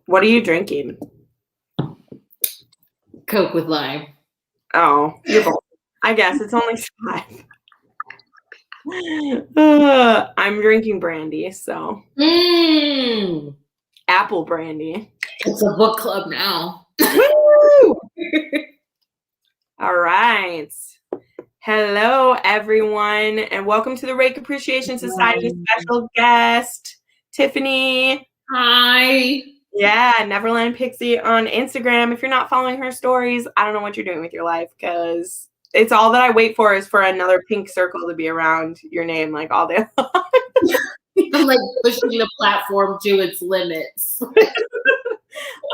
What are you drinking? Coke with lime. Oh, you're both. I guess it's only 5. I'm drinking brandy, so. Apple brandy. It's a book club now. Woo! All right. Hello, everyone, and welcome to the Rake Appreciation Society special guest, Tiffany. Hi. Yeah, Neverland Pixie on Instagram. If you're not following her stories, I don't know what you're doing with your life, because it's all that I wait for is for another pink circle to be around your name like all day long. I'm like pushing the platform to its limits.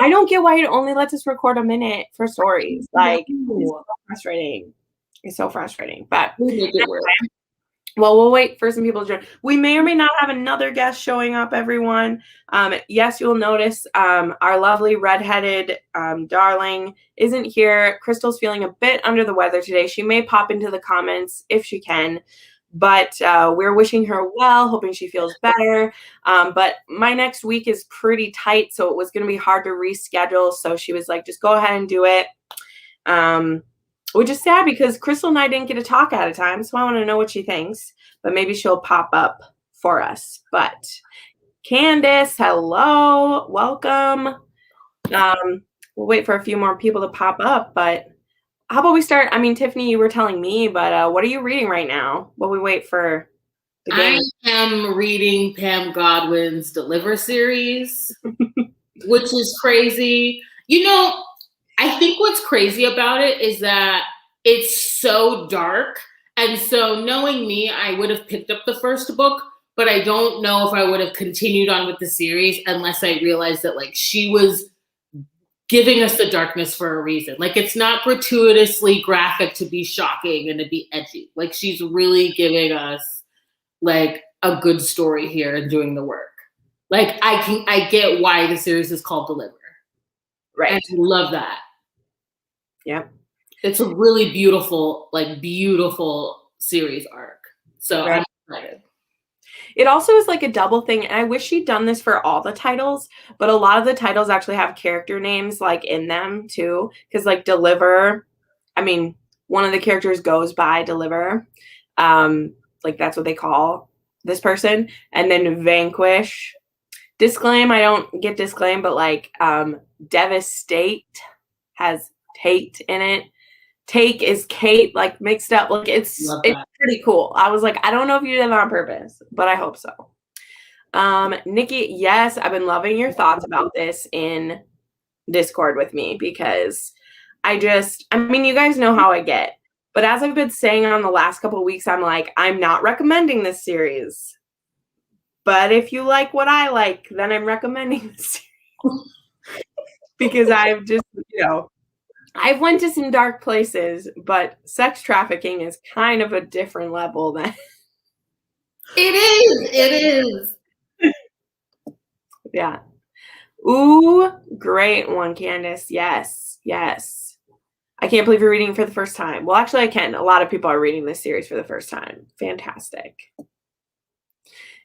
I don't get why it only lets us record a minute for stories. Like, it's so frustrating. It's so frustrating. But well, we'll wait for some people to join. We may or may not have another guest showing up, everyone. Yes, you'll notice our lovely redheaded darling isn't here. Crystal's feeling a bit under the weather today. She may pop into the comments if she can. But we're wishing her well, hoping she feels better. But my next week is pretty tight, so it was going to be hard to reschedule. So she was like, just go ahead and do it. Which is sad because Crystal and I didn't get to talk at a time, so I want to know what she thinks. But maybe she'll pop up for us. But Candace, hello, welcome. We'll wait for a few more people to pop up, but how about we start? I mean, Tiffany, you were telling me, but what are you reading right now while we wait for the game? I am reading Pam Godwin's Deliver series, which is crazy. You know, I think what's crazy about it is that it's so dark. And so knowing me, I would have picked up the first book, but I don't know if I would have continued on with the series unless I realized that like she was giving us the darkness for a reason. Like, it's not gratuitously graphic to be shocking and to be edgy. Like, she's really giving us like a good story here and doing the work. Like, I get why the series is called Deliver. Right. And I love that. Yeah. It's a really beautiful series arc. So right. I'm excited. It also is like a double thing, and I wish she'd done this for all the titles, but a lot of the titles actually have character names like in them too, because like Deliver, I mean, one of the characters goes by Deliver, like that's what they call this person, and then Vanquish. Disclaim, I don't get disclaim, but like Devastate has Tate in it. Take is Kate, like mixed up. Like it's pretty cool. I was like, I don't know if you did that on purpose, but I hope so. Nikki, yes, I've been loving your thoughts about this in Discord with me because I mean, you guys know how I get. But as I've been saying on the last couple of weeks, I'm like, I'm not recommending this series. But if you like what I like, then I'm recommending this series. Because I've just, I've went to some dark places, but sex trafficking is kind of a different level than It is. Yeah. Ooh, great one, Candace. Yes. I can't believe you're reading for the first time. Well, actually, I can. A lot of people are reading this series for the first time. Fantastic.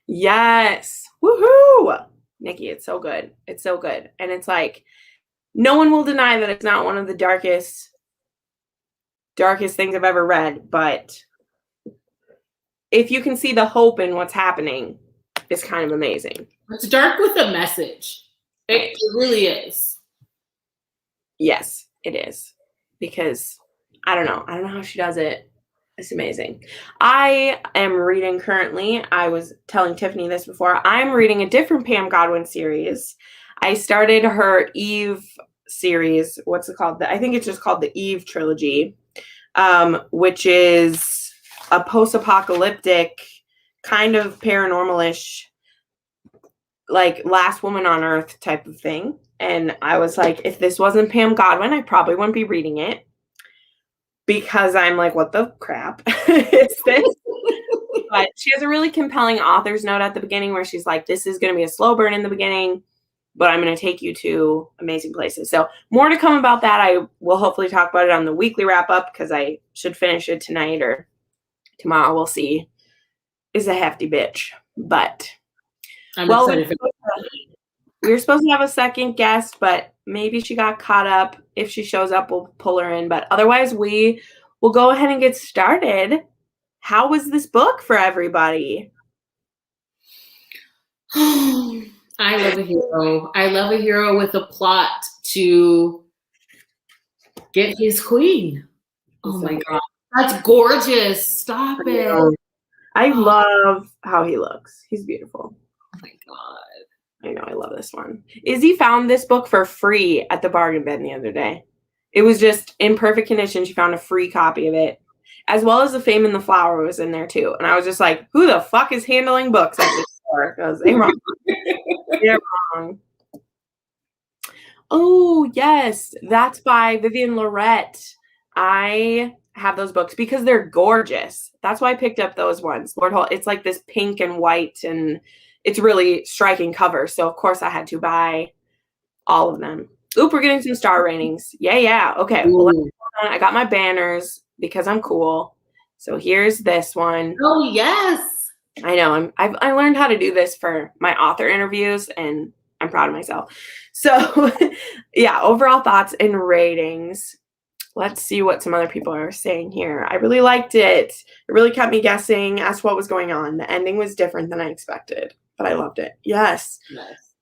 Yes. Woohoo! Nikki, it's so good. It's so good. And it's like, no one will deny that it's not one of the darkest things I've ever read, but if you can see the hope in what's happening, it's kind of amazing. It's dark with a message. It really is. Yes, it is. Because I don't know how she does it. It's amazing. I am reading currently, I was telling Tiffany this before, I'm reading a different Pam Godwin series. I started her Eve series. What's it called? I think it's just called the Eve trilogy, which is a post-apocalyptic kind of paranormal-ish, like Last Woman on Earth type of thing. And I was like, if this wasn't Pam Godwin, I probably wouldn't be reading it because I'm like, what the crap is this? But she has a really compelling author's note at the beginning where she's like, this is going to be a slow burn in the beginning, but I'm going to take you to amazing places. So more to come about that. I will hopefully talk about it on the weekly wrap up because I should finish it tonight or tomorrow. We'll see. It's a hefty bitch, but I'm excited. We were supposed to have a second guest, but maybe she got caught up. If she shows up, we'll pull her in. But otherwise, we will go ahead and get started. How was this book for everybody? I love a hero. I love a hero with a plot to get his queen. Oh my God. That's gorgeous. Stop it. I love how he looks. He's beautiful. Oh my God. I know, I love this one. Izzy found this book for free at the bargain bin the other day. It was just in perfect condition. She found a free copy of it, as well as The Fame and the Flower was in there too. And I was just like, who the fuck is handling books at this store? Because they're wrong. They're wrong. Oh, yes. That's by Vivian Lorette. I have those books because they're gorgeous. That's why I picked up those ones. Lord Holt, it's like this pink and white, and it's really striking cover. So, of course, I had to buy all of them. Oop, we're getting some star ratings. Yeah. Okay. Well, I got my banners because I'm cool. So here's this one. Oh, yes. I know. I learned how to do this for my author interviews, and I'm proud of myself. So, yeah, overall thoughts and ratings. Let's see what some other people are saying here. I really liked it. It really kept me guessing as to what was going on. The ending was different than I expected, but I loved it. Yes. Nice.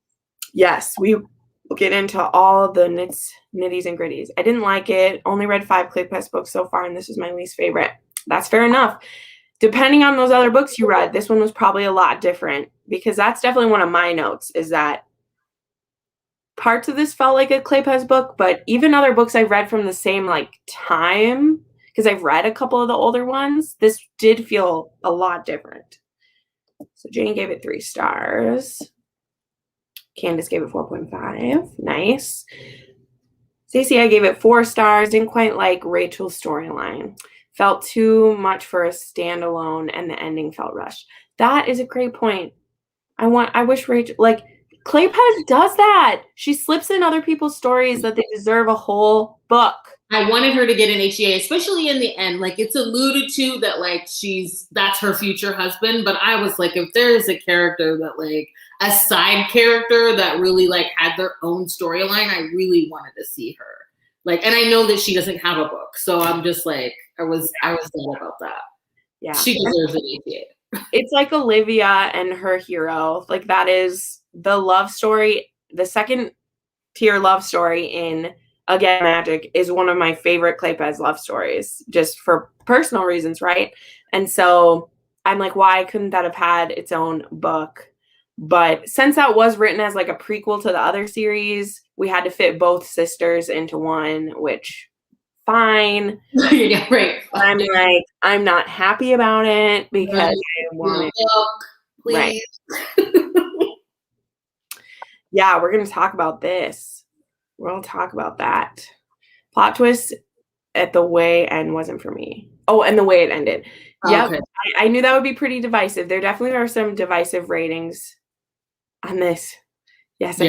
Yes, we will get into all the nitties and gritties. I didn't like it. Only read 5 Kleypas books so far, and this is my least favorite. That's fair enough. Depending on those other books you read, this one was probably a lot different, because that's definitely one of my notes, is that parts of this felt like a Kleypas book, but even other books I've read from the same time, because I've read a couple of the older ones, this did feel a lot different. So Jane gave it 3 stars. Candace gave it 4.5. Nice. Stacey, I gave it 4 stars. Didn't quite like Rachel's storyline. Felt too much for a standalone, and the ending felt rushed. That is a great point. I wish Rachel, Kleypas does that. She slips in other people's stories that they deserve a whole book. I wanted her to get an HEA, especially in the end. It's alluded to that that's her future husband. But I was like, if there is a character that a side character that really had their own storyline, I really wanted to see her. And I know that she doesn't have a book, so I'm just I was sad about that. Yeah, she deserves an HEA. It's like Olivia and her hero. That is the love story. The second tier love story in Again Magic is one of my favorite Kleypas love stories, just for personal reasons, right? And so I'm like, why couldn't that have had its own book? But since that was written as a prequel to the other series, we had to fit both sisters into one, which fine. Yeah, right. I'm I'm not happy about it because I want it. Please. Right. Yeah, we're going to talk about this. We're going to talk about that. Plot twist at the way end wasn't for me. Oh, and the way it ended. Yep. Okay. I knew that would be pretty divisive. There definitely are some divisive ratings on this. Yes.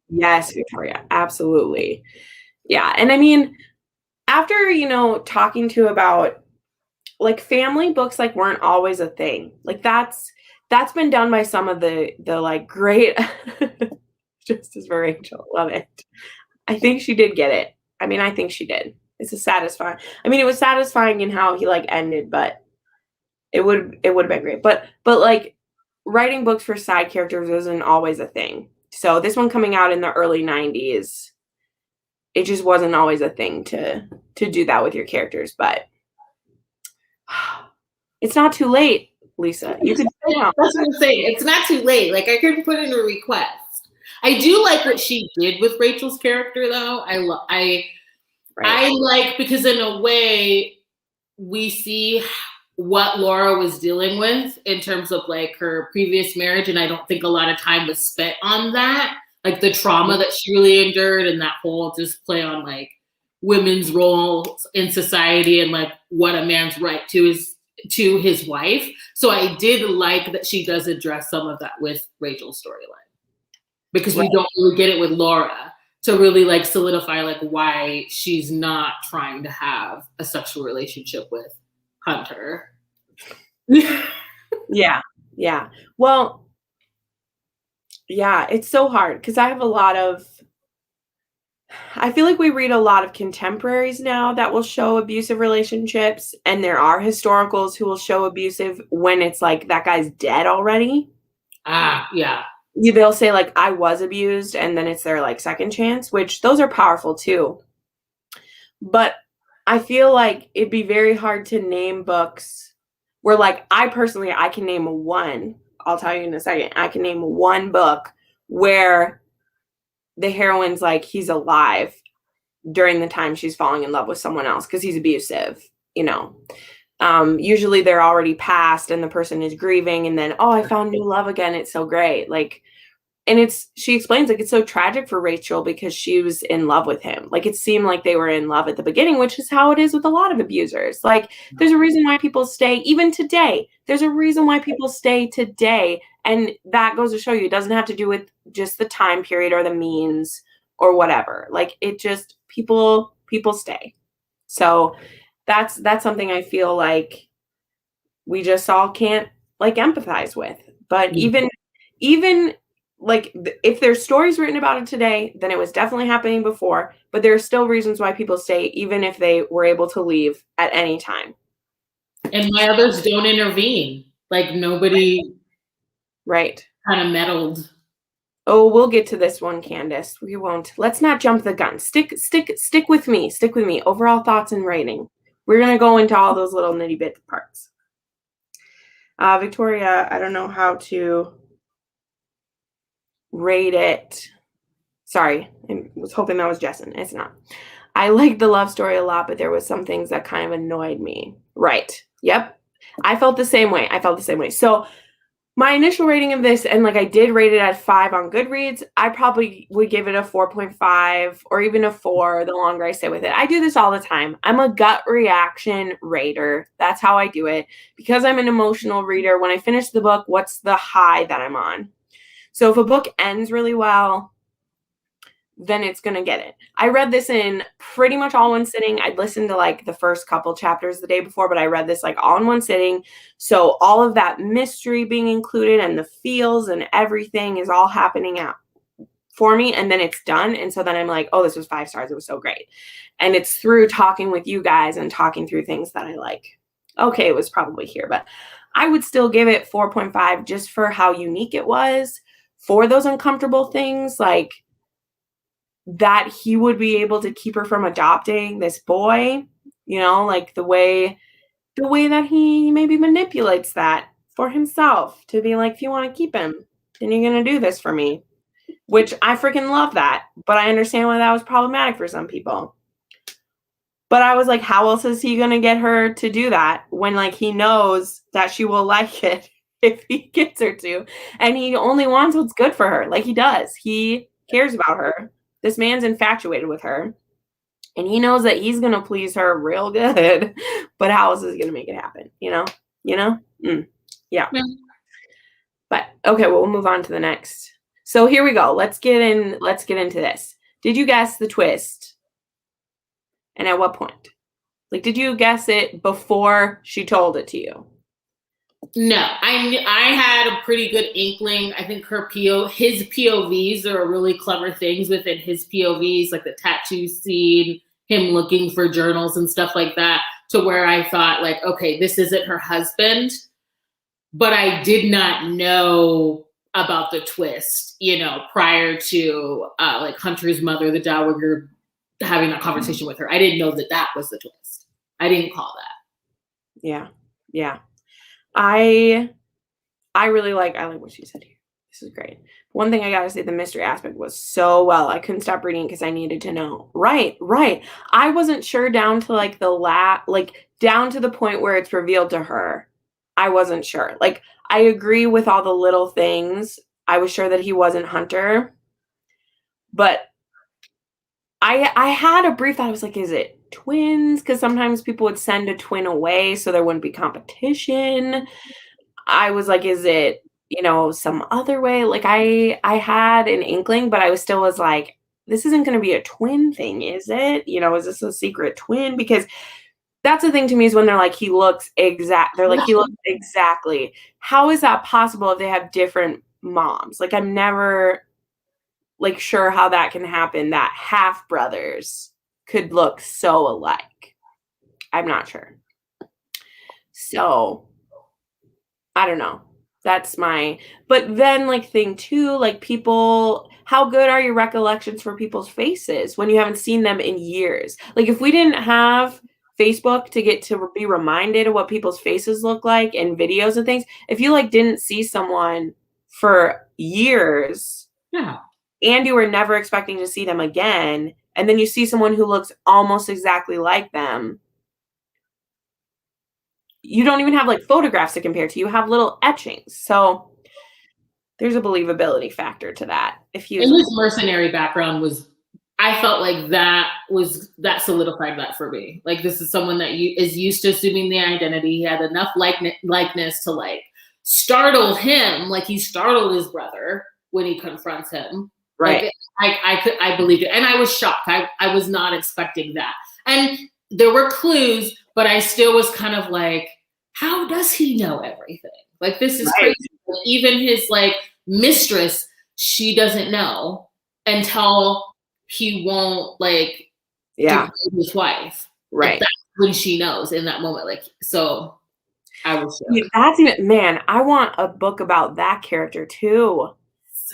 Yes, Victoria. Absolutely. Yeah. And I mean, after, talking to about family books, weren't always a thing. That's been done by some of the great Justice for Rachel. Love it. I think she did get it. I mean, I think she did. It's satisfying. I mean, it was satisfying in how he ended, but it would have been great. But writing books for side characters wasn't always a thing. So this one coming out in the early 90s, it just wasn't always a thing to do that with your characters. But it's not too late, Lisa. You could say that's what I'm saying. It's not too late. I could put in a request. I do like what she did with Rachel's character, though. I like, because in a way we see what Laura was dealing with in terms of her previous marriage, and I don't think a lot of time was spent on that, the trauma that she really endured, and that whole just play on women's roles in society and what a man's right to his wife. So I did like that she does address some of that with Rachel's storyline, because we don't really get it with Laura to really solidify why she's not trying to have a sexual relationship with Hunter. Yeah. Well, Yeah, it's so hard because I feel like we read a lot of contemporaries now that will show abusive relationships, and there are historicals who will show abusive when it's like that guy's dead already. Yeah. They'll say like I was abused, and then it's their like second chance, which those are powerful too. But I feel like it'd be very hard to name books where like I can name one. I'll tell you in a second. I can name one book where the heroine's like he's alive during the time she's falling in love with someone else because he's abusive, you know. Usually they're already past and the person is grieving, and then, oh, I found new love again. It's so great. Like, and she explains like it's so tragic for Rachel because she was in love with him. Like it seemed like they were in love at the beginning, which is how it is with a lot of abusers. Like there's a reason why people stay even today. There's a reason why people stay today. And that goes to show you it doesn't have to do with just the time period or the means or whatever. Like it just people stay. So that's something I feel like we just all can't like empathize with. But even like if there's stories written about it today, then it was definitely happening before, but there are still reasons why people stay even if they were able to leave at any time. And my others don't intervene. Like nobody Right. kind of meddled. Oh, we'll get to this one, Candace. We won't. Let's not jump the gun. Stick with me. Stick with me. Overall thoughts and rating. We're going to go into all those little nitty bit parts. Victoria, I don't know how to rate it. Sorry, I was hoping that was Jessen. It's not. I liked the love story a lot, but there was some things that kind of annoyed me. Right. Yep. I felt the same way. So my initial rating of this, and like I did rate it at 5 on Goodreads, I probably would give it a 4.5 or even a 4 the longer I sit with it. I do this all the time. I'm a gut reaction rater. That's how I do it. Because I'm an emotional reader, when I finish the book, what's the high that I'm on? So if a book ends really well, then it's going to get it. I read this in pretty much all one sitting. I'd listened to like the first couple chapters the day before, but I read this like all in one sitting. So all of that mystery being included and the feels and everything is all happening out for me. And then it's done. And so then I'm like, oh, this was 5 stars. It was so great. And it's through talking with you guys and talking through things that I like. Okay, it was probably here, but I would still give it 4.5 just for how unique it was, for those uncomfortable things, like that he would be able to keep her from adopting this boy, you know, like the way that he maybe manipulates that for himself to be like, if you want to keep him, then you're going to do this for me, which I freaking love that. But I understand why that was problematic for some people. But I was like, how else is he going to get her to do that when like he knows that she will like it if he gets her to, and he only wants what's good for her. Like he does. He cares about her. This man's infatuated with her, and he knows that he's going to please her real good, but how else is he going to make it happen? You know? Yeah. But okay, well, we'll move on to the next. So here we go. Let's get into this. Did you guess the twist? And at what point? Like, did you guess it before she told it to you? No, I had a pretty good inkling. I think his POVs are really clever things within his POVs, like the tattoo scene, him looking for journals and stuff like that, to where I thought like, okay, this isn't her husband. But I did not know about the twist, you know, prior to like Hunter's mother, the dowager, having that conversation with her. I didn't know that was the twist. I didn't call that. Yeah. I really like what she said here. This is great. One thing I gotta say, the mystery aspect was so well. I couldn't stop reading because I needed to know. Right. I wasn't sure down to like down to the point where it's revealed to her. I wasn't sure. Like, I agree with all the little things. I was sure that he wasn't Hunter. But I had a brief thought. I was like, is it twins? Because sometimes people would send a twin away so there wouldn't be competition. I was like, is it, you know, some other way? Like I had an inkling, but I was like, this isn't going to be a twin thing, is it? You know, is this a secret twin? Because that's the thing to me is when they're like, he looks exactly. How is that possible if they have different moms. Like, I'm never like sure how that can happen, that half brothers could look so alike. I'm not sure. So I don't know. That's my, but then like thing too, like people, how good are your recollections for people's faces when you haven't seen them in years? Like if we didn't have Facebook to get to be reminded of what people's faces look like in videos and things, if you like didn't see someone for years, Yeah. and you were never expecting to see them again, and then you see someone who looks almost exactly like them, you don't even have like photographs to compare to. You have little etchings. So there's a believability factor to that. If you And his mercenary background was, I felt like that solidified that for me. Like this is someone that is used to assuming the identity. He had enough likeness to like startle him, like he startled his brother when he confronts him. right. Like I believed it, and I was shocked. I was not expecting that, and there were clues, but I still was kind of like, how does he know everything? Like this is right. crazy. Even his like mistress, she doesn't know until he won't like degrade his wife. Right. Like, that's when she knows in that moment. Like so, I was shocked. That's even, man, I want a book about that character too.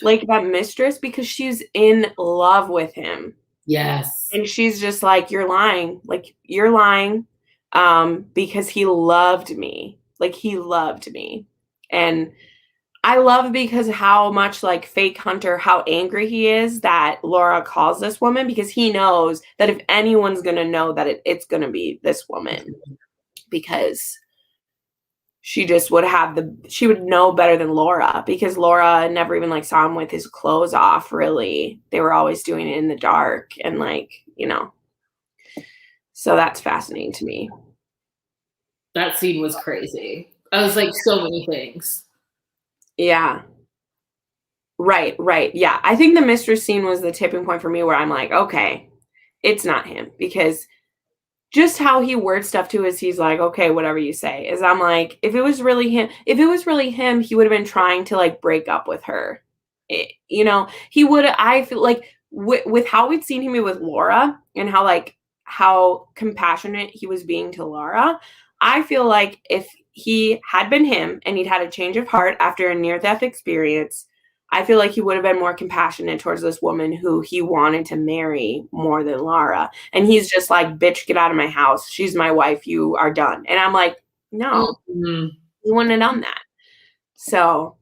Like that mistress, because she's in love with him. Yes. And she's just like, you're lying. Like, you're lying. Because he loved me. Like, he loved me. And I love because how much like fake Hunter, how angry he is that Laura calls this woman, because he knows that if anyone's going to know that it's going to be this woman, because she just would have she would know better than Laura, because Laura never even like saw him with his clothes off, really. They were always doing it in the dark and like, you know. So that's fascinating to me. That scene was crazy. I was like, so many things. Yeah. Right. Yeah. I think the mistress scene was the tipping point for me where I'm like, okay, it's not him, because just how he words stuff to us, he's like, okay, whatever you say. Is I'm like, if it was really him, he would have been trying to like break up with her. You know, he would. I feel like with how we'd seen him with Laura and how compassionate he was being to Laura, I feel like if he had been him and he'd had a change of heart after a near-death experience, I feel like he would have been more compassionate towards this woman who he wanted to marry more than Laura. And he's just like, bitch, get out of my house. She's my wife. You are done. And I'm like, no, you wouldn't have done that. So.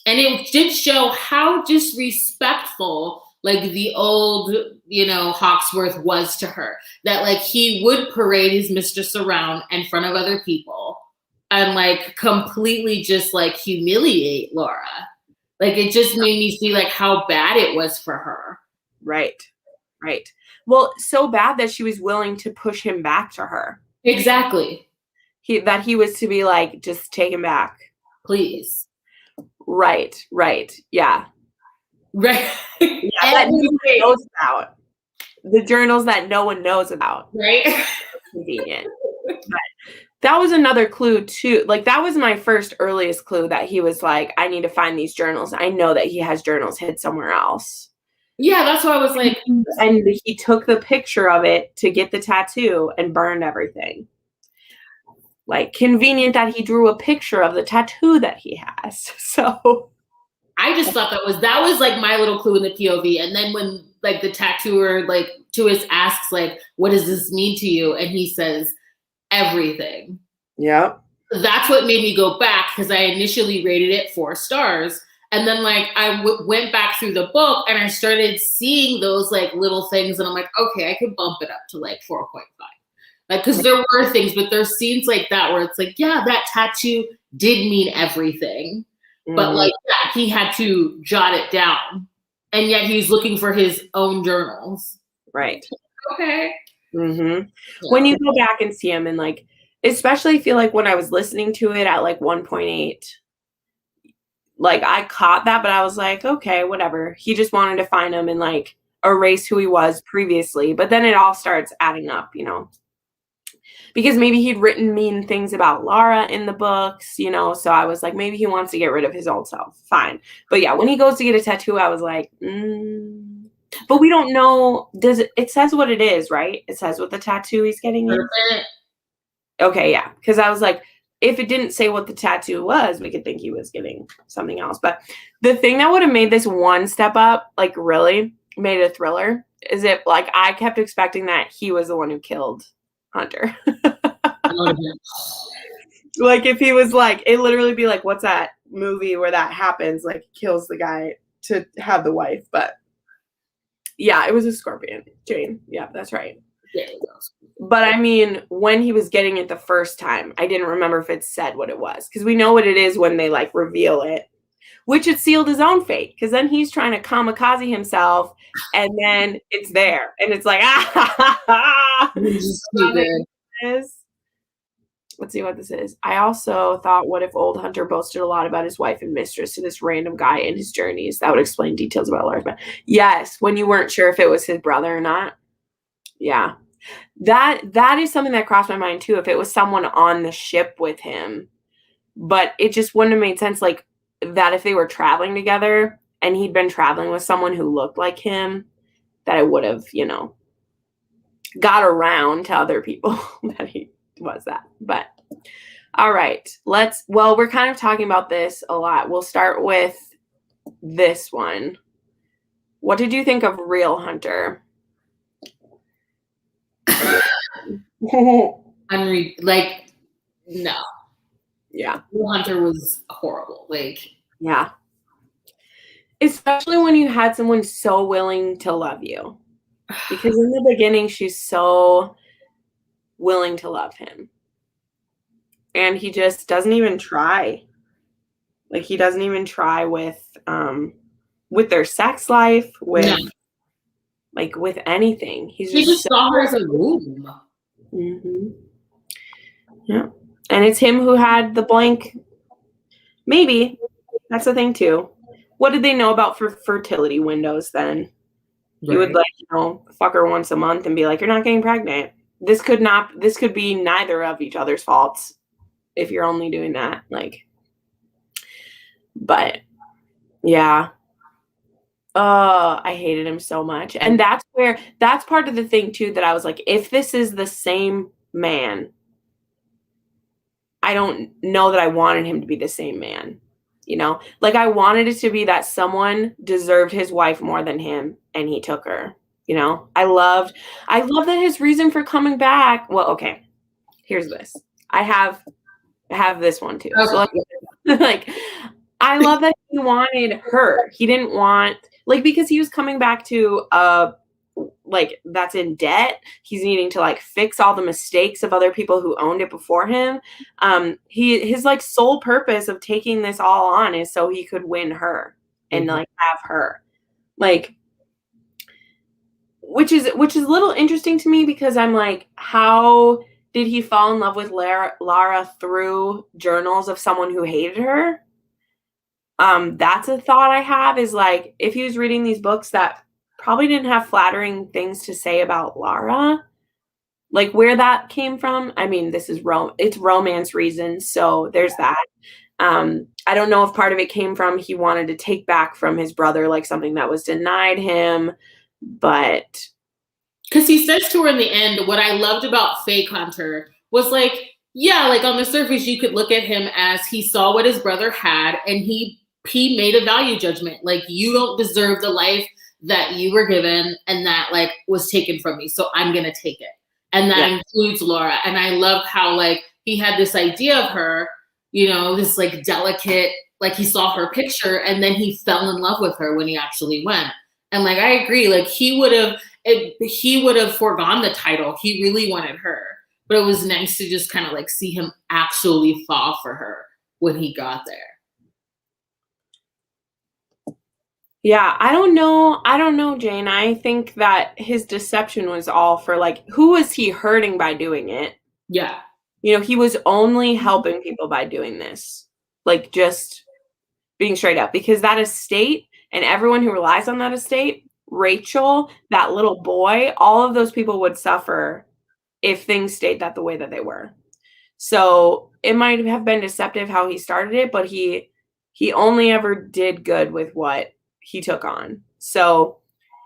And it did show how disrespectful like the old, Hawksworth was to her. That like he would parade his mistress around in front of other people and like completely just like humiliate Laura. Like it just made me see like how bad it was for her. Right. Well, so bad that she was willing to push him back to her. Exactly. That he was to be like, just take him back. Please. Right. Yeah. Right. Yeah, that no one knows about. The journals that no one knows about. Right. Convenient. But that was another clue too. Like that was my first earliest clue that he was like, I need to find these journals. I know that he has journals hid somewhere else. Yeah, that's why I was like. And he took the picture of it to get the tattoo and burned everything. Like convenient that he drew a picture of the tattoo that he has. So I just thought that was like my little clue in the POV. And then when like the tattooer like Tuis asks like, what does this mean to you? And he says, everything. Yep. That's what made me go back, because I initially rated it 4 stars. And then like I went back through the book and I started seeing those like little things. And I'm like, okay, I could bump it up to like 4.5. Like, because there were things, but there's scenes like that where it's like, yeah, that tattoo did mean everything. But like that, he had to jot it down. And yet he's looking for his own journals. Right. Okay. Yeah. When you go back and see him, and like, especially feel like when I was listening to it at like 1.8, like I caught that, but I was like, okay, whatever. He just wanted to find him and like erase who he was previously. But then it all starts adding up, Because maybe he'd written mean things about Lara in the books, you know, so I was like, maybe he wants to get rid of his old self. Fine. But yeah, when he goes to get a tattoo, I was like, But we don't know, it says what it is, right? It says what the tattoo he's getting is. Okay, yeah. Because I was like, if it didn't say what the tattoo was, we could think he was getting something else. But the thing that would have made this one step up, like really made it a thriller, is if like I kept expecting that he was the one who killed Hunter. Like if he was like, it literally be like, what's that movie where that happens? Like kills the guy to have the wife. But yeah, it was a scorpion, Jane. Yeah, that's right. Yeah. But I mean, when he was getting it the first time, I didn't remember if it said what it was. Because we know what it is when they like reveal it. Which it sealed his own fate. Because then he's trying to kamikaze himself. And then it's there. And it's like, Let's see what this is. I also thought, what if old Hunter boasted a lot about his wife and mistress to this random guy in his journeys? That would explain details about Lara's. Yes, when you weren't sure if it was his brother or not. Yeah. That is something that crossed my mind too. If it was someone on the ship with him, but it just wouldn't have made sense. Like that, if they were traveling together and he'd been traveling with someone who looked like him, that it would have, you know, got around to other people that he was that. But all right, we're kind of talking about this a lot. We'll start with this one. What did you think of Real Hunter? Like, no. Yeah. Real Hunter was horrible. Like, yeah. Especially when you had someone so willing to love you. Because in the beginning, she's so willing to love him. And he just doesn't even try. Like, he doesn't even try with their sex life, with anything. He just saw her as a womb. Mm-hmm. Yeah. And it's him who had the blank. Maybe. That's the thing, too. What did they know about fertility windows then? Right. You would, like, you know, fuck her once a month and be like, you're not getting pregnant. This could be neither of each other's faults if you're only doing that. Like, but, yeah. I hated him so much. And that's part of the thing, too, that I was like, if this is the same man, I don't know that I wanted him to be the same man. You know, like I wanted it to be that someone deserved his wife more than him and he took her, you know. I love that his reason for coming back. Well, okay. Here's this. I have this one too. Okay. So like I love that he wanted her. He didn't want because he was coming back to that's in debt. He's needing to fix all the mistakes of other people who owned it before him. His sole purpose of taking this all on is so he could win her and have her, which is a little interesting to me because I'm like, how did he fall in love with Lara through journals of someone who hated her? That's a thought I have is if he was reading these books that probably didn't have flattering things to say about Lara, where that came from. I mean, this is it's romance reasons, so there's that. I don't know if part of it came from he wanted to take back from his brother something that was denied him, but because he says to her in the end, what I loved about Fake Hunter was on the surface you could look at him as he saw what his brother had and he made a value judgment, you don't deserve the life that you were given and that was taken from me. So I'm going to take it. And that includes Laura. And I love how he had this idea of her, you know, this delicate, he saw her picture and then he fell in love with her when he actually went. And I agree, he would have foregone the title. He really wanted her, but it was nice to just kind of see him actually fall for her when he got there. Yeah, I don't know, Jane. I think that his deception was all for who was he hurting by doing it? Yeah. You know, he was only helping people by doing this. Just being straight up. Because that estate and everyone who relies on that estate, Rachel, that little boy, all of those people would suffer if things stayed the way that they were. So it might have been deceptive how he started it, but he only ever did good with what he took on. So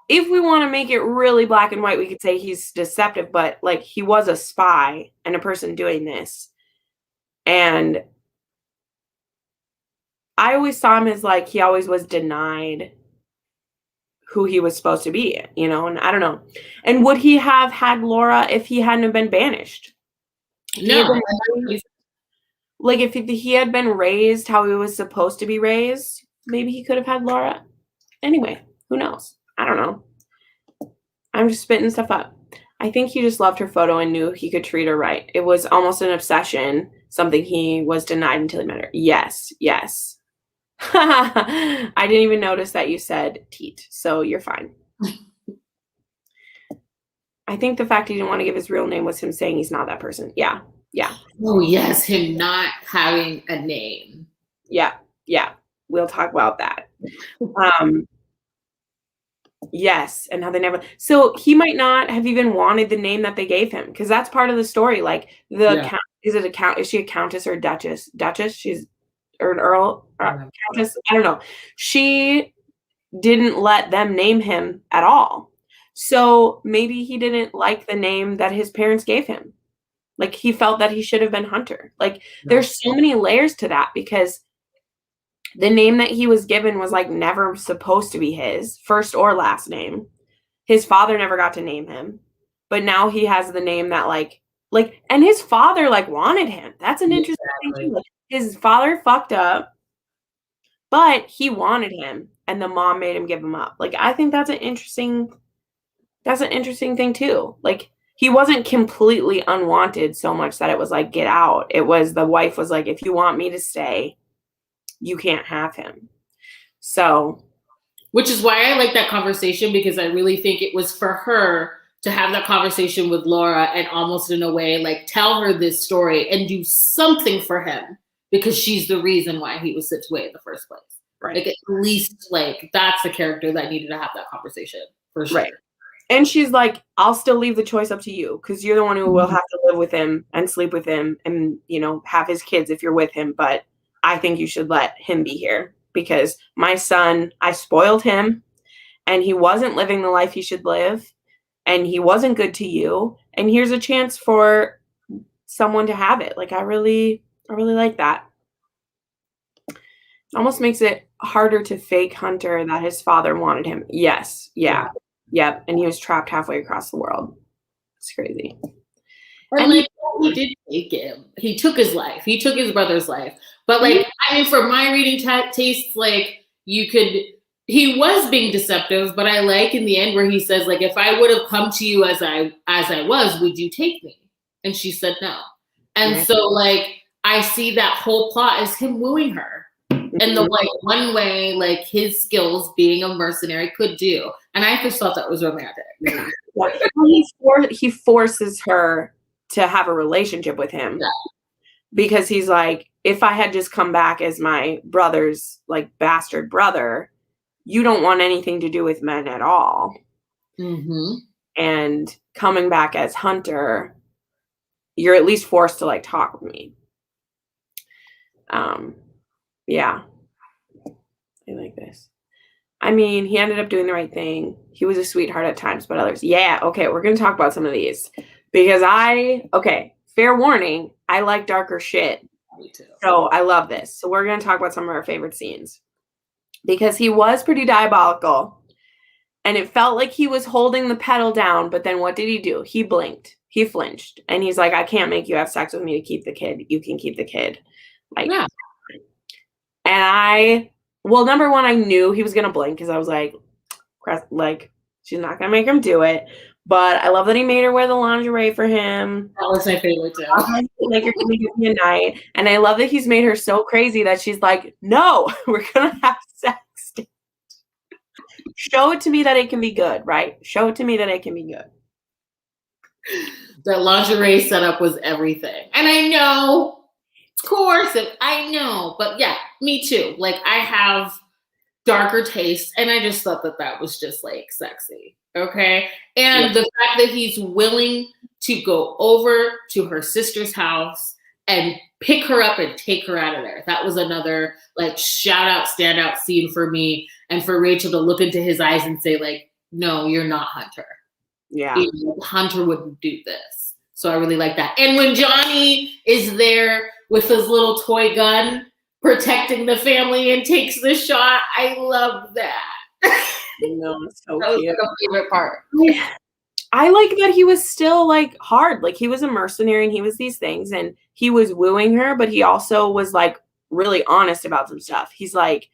if we want to make it really black and white, we could say he's deceptive, but like he was a spy and a person doing this. And I always saw him as like he always was denied who he was supposed to be, you know, and I don't know. And would he have had Laura if he hadn't have been banished? No. Like if he had been raised how he was supposed to be raised, maybe he could have had Laura. Anyway, who knows? I don't know. I'm just spitting stuff up. I think he just loved her photo and knew he could treat her right. It was almost an obsession, something he was denied until he met her. Yes, yes. I didn't even notice that you said teat, so you're fine. I think the fact he didn't want to give his real name was him saying he's not that person. Yeah, yeah. Oh, yes, him not having a name. Yeah, yeah. We'll talk about that. Yes, and how they never. So he might not have even wanted the name that they gave him because that's part of the story. Like is it a count? Is she a countess or a duchess? Duchess? She's or an earl? Countess? I don't know. She didn't let them name him at all. So maybe he didn't like the name that his parents gave him. Like he felt that he should have been Hunter. Like there's so many layers to that because the name that he was given was like never supposed to be his first or last name. His father never got to name him, but now he has the name that like, and his father like wanted him. That's an interesting thing too. Like, his father fucked up, but he wanted him and the mom made him give him up. Like, I think that's an interesting thing too. Like, he wasn't completely unwanted so much that it was like, get out. It was the wife was like, if you want me to stay, you can't have him. So, which is why I like that conversation because I really think it was for her to have that conversation with Laura and almost in a way like tell her this story and do something for him because she's the reason why he was sent away in the first place. Right. Like at least like that's the character that needed to have that conversation for sure. Right. And she's like, I'll still leave the choice up to you because you're the one who will have to live with him and sleep with him and, you know, have his kids if you're with him. But I think you should let him be here because my son, I spoiled him and he wasn't living the life he should live and he wasn't good to you. And here's a chance for someone to have it. Like, I really like that. It almost makes it harder to fake Hunter that his father wanted him. Yes. Yeah. Yep. And he was trapped halfway across the world. It's crazy. And like he did take him. He took his life. He took his brother's life. But like, I mean, for my reading tastes, like he was being deceptive, but I like in the end where he says, like, if I would have come to you as I was, would you take me? And she said no. And so like, I see that whole plot as him wooing her. And the like one way like his skills being a mercenary could do. And I just thought that was romantic. He forces her to have a relationship with him because he's like, if I had just come back as my brother's like bastard brother, you don't want anything to do with men at all. Mm-hmm. And coming back as Hunter, you're at least forced to like talk with me. Yeah. I like this. I mean, he ended up doing the right thing. He was a sweetheart at times, but others. Yeah, okay, we're going to talk about some of these. Because fair warning, I like darker shit. Me too. So I love this. So we're going to talk about some of our favorite scenes. Because he was pretty diabolical. And it felt like he was holding the pedal down, but then what did he do? He blinked. He flinched. And he's like, I can't make you have sex with me to keep the kid. You can keep the kid. Like, yeah. And number one, I knew he was going to blink because I was like, she's not going to make him do it. But I love that he made her wear the lingerie for him. That was my favorite too. Like, you're going to give me a night. And I love that he's made her so crazy that she's like, no, we're going to have sex. Show it to me that it can be good, right? Show it to me that it can be good. The lingerie setup was everything. And I know, of course, I know, but yeah, me too. Like, I have darker tastes, and I just thought that was just like sexy. Okay. And the fact that he's willing to go over to her sister's house and pick her up and take her out of there. That was another like shout out, standout scene for me, and for Rachel to look into his eyes and say like, no, you're not Hunter. Yeah. You know, Hunter wouldn't do this. So I really like that. And when Johnny is there with his little toy gun protecting the family and takes the shot, I love that. No, it's so That was cute. like a favorite part. I like that he was still like hard. Like he was a mercenary and he was these things and he was wooing her, but he also was like really honest about some stuff. He's like,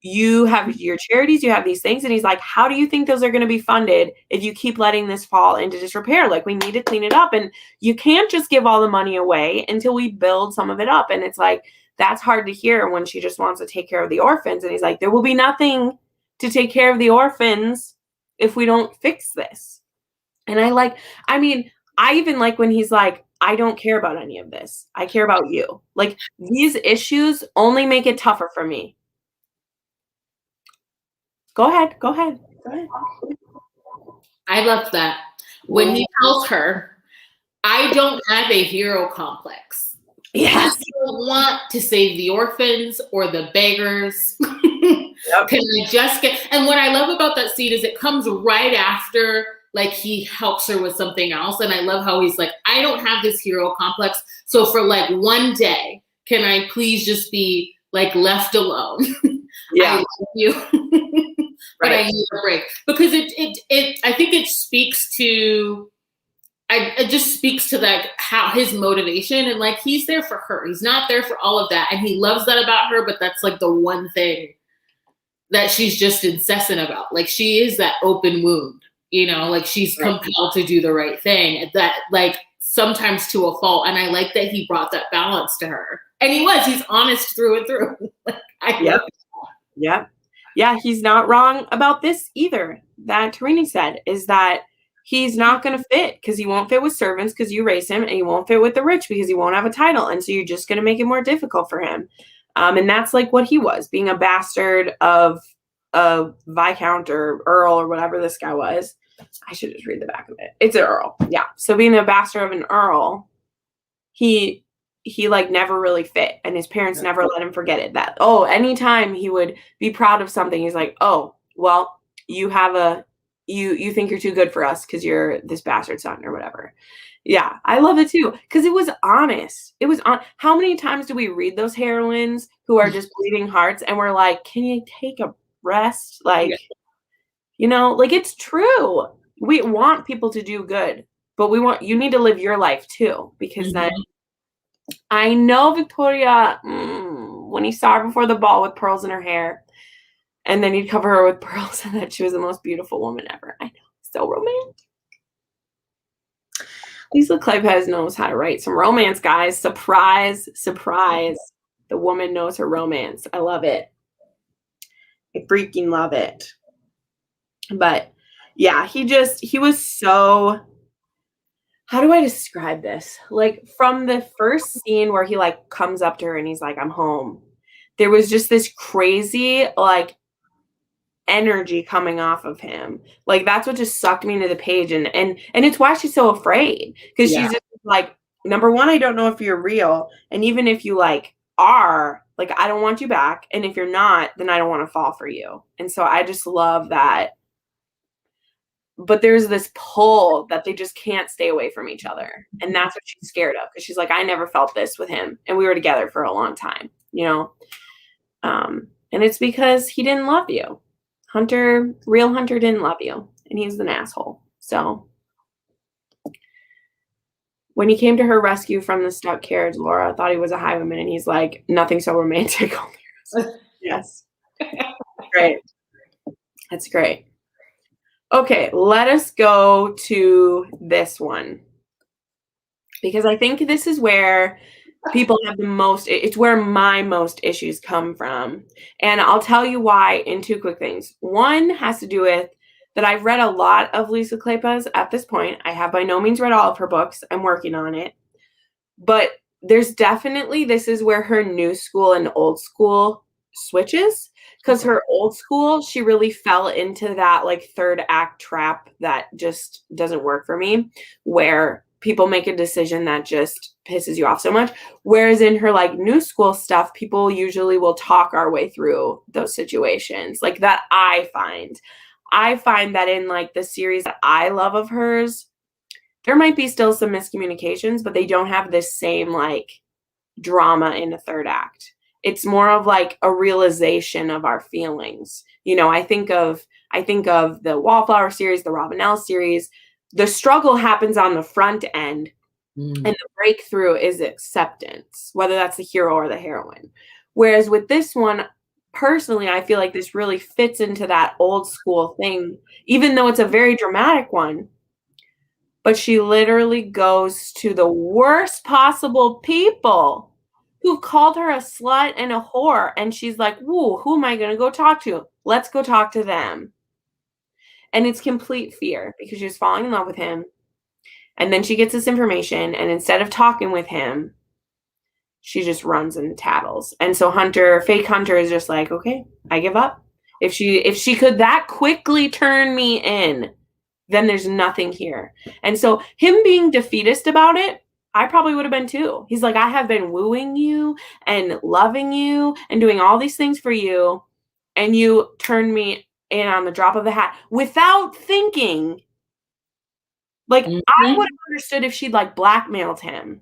you have your charities, you have these things. And he's like, how do you think those are going to be funded if you keep letting this fall into disrepair? Like we need to clean it up. And you can't just give all the money away until we build some of it up. And it's like, that's hard to hear when she just wants to take care of the orphans. And he's like, there will be nothing to take care of the orphans if we don't fix this. And I even like when he's like, I don't care about any of this. I care about you. Like these issues only make it tougher for me. Go ahead. I love that. When he tells her, I don't have a hero complex. Yes. I don't want to save the orphans or the beggars. Yep. Can I just get, and what I love about that scene is it comes right after like he helps her with something else. And I love how he's like, I don't have this hero complex. So for like one day, can I please just be like left alone? Yeah. I love you. But right. I need a break. Because I think it speaks to, it just speaks to like how his motivation and like he's there for her. He's not there for all of that. And he loves that about her, but that's like the one thing that she's just incessant about. Like she is that open wound. You know, like she's compelled to do the right thing that like sometimes to a fault. And I like that he brought that balance to her. And he's honest through and through. Yeah. He's not wrong about this either. That Tarini said is that he's not going to fit because he won't fit with servants because you raise him and he won't fit with the rich because he won't have a title. And so you're just going to make it more difficult for him. And that's like what he was, being a bastard of a Viscount or Earl or whatever this guy was. I should just read the back of it. It's an Earl. Yeah. So being the bastard of an Earl, he like never really fit. And his parents never let him forget it. That, anytime he would be proud of something, he's like, oh, well, you have you think you're too good for us because you're this bastard son or whatever. Yeah. I love it too. Because it was honest. It was on. How many times do we read those heroines who are just bleeding hearts and we're like, can you take a rest? Like, you know, like it's true. We want people to do good, but you need to live your life too, because then I know Victoria, when he saw her before the ball with pearls in her hair, and then he'd cover her with pearls and that she was the most beautiful woman ever. I know. So romantic. Lisa Kleypas knows how to write some romance, guys. Surprise, surprise. The woman knows her romance. I love it. I freaking love it. But yeah, he was so, how do I describe this? Like from the first scene where he like comes up to her and he's like, I'm home. There was just this crazy like energy coming off of him. Like that's what just sucked me into the page. And it's why she's so afraid. Because she's just like, number one, I don't know if you're real. And even if you like are, like, I don't want you back. And if you're not, then I don't want to fall for you. And so I just love that. But there's this pull that they just can't stay away from each other. And that's what she's scared of. Because she's like, I never felt this with him. And we were together for a long time, you know? And it's because he didn't love you. Real Hunter didn't love you. And he's an asshole. So when he came to her rescue from the stuck carriage, Laura thought he was a highwayman. And he's like, nothing so romantic. Yes. Great. That's great. Okay, let us go to this one. Because I think this is where people have the most, it's where my most issues come from. And I'll tell you why in two quick things. One has to do with that I've read a lot of Lisa Kleypas at this point. I have by no means read all of her books. I'm working on it. But there's definitely, this is where her new school and old school switches. Because her old school, she really fell into that like third act trap that just doesn't work for me, where people make a decision that just pisses you off so much. Whereas in her like new school stuff, people usually will talk our way through those situations. Like that I find that in like the series that I love of hers, there might be still some miscommunications, but they don't have this same like drama in the third act. It's more of like a realization of our feelings. You know, I think of the Wallflower series, the Robinelle series. The struggle happens on the front end, and the breakthrough is acceptance, whether that's the hero or the heroine. Whereas with this one, personally, I feel like this really fits into that old school thing, even though it's a very dramatic one. But she literally goes to the worst possible people who called her a slut and a whore. And she's like, woo, who am I going to go talk to? Let's go talk to them. And it's complete fear because she's falling in love with him. And then she gets this information. And instead of talking with him, she just runs and tattles. And so fake Hunter is just like, okay, I give up. If she could that quickly turn me in, then there's nothing here. And so him being defeatist about it, I probably would have been too. He's like, I have been wooing you and loving you and doing all these things for you, and you turned me in on the drop of the hat without thinking. Like, I would have understood if she'd like blackmailed him.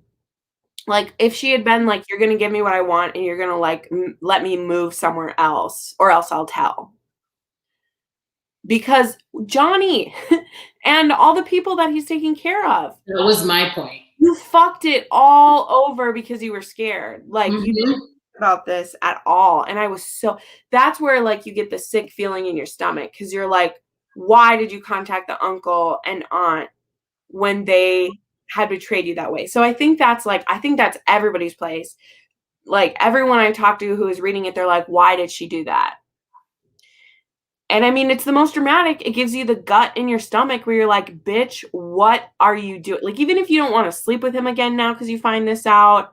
Like, if she had been like, you're going to give me what I want and you're going to like let me move somewhere else, or else I'll tell. Because Johnny and all the people that he's taking care of. That was my point. You fucked it all over because you were scared. Like, you didn't think about this at all. And that's where like you get the sick feeling in your stomach, because you're like, why did you contact the uncle and aunt when they had betrayed you that way? So I think that's everybody's place. Like, everyone I talked to who is reading it, they're like, why did she do that? And I mean, it's the most dramatic. It gives you the gut in your stomach where you're like, bitch, what are you doing? Like, even if you don't want to sleep with him again now because you find this out,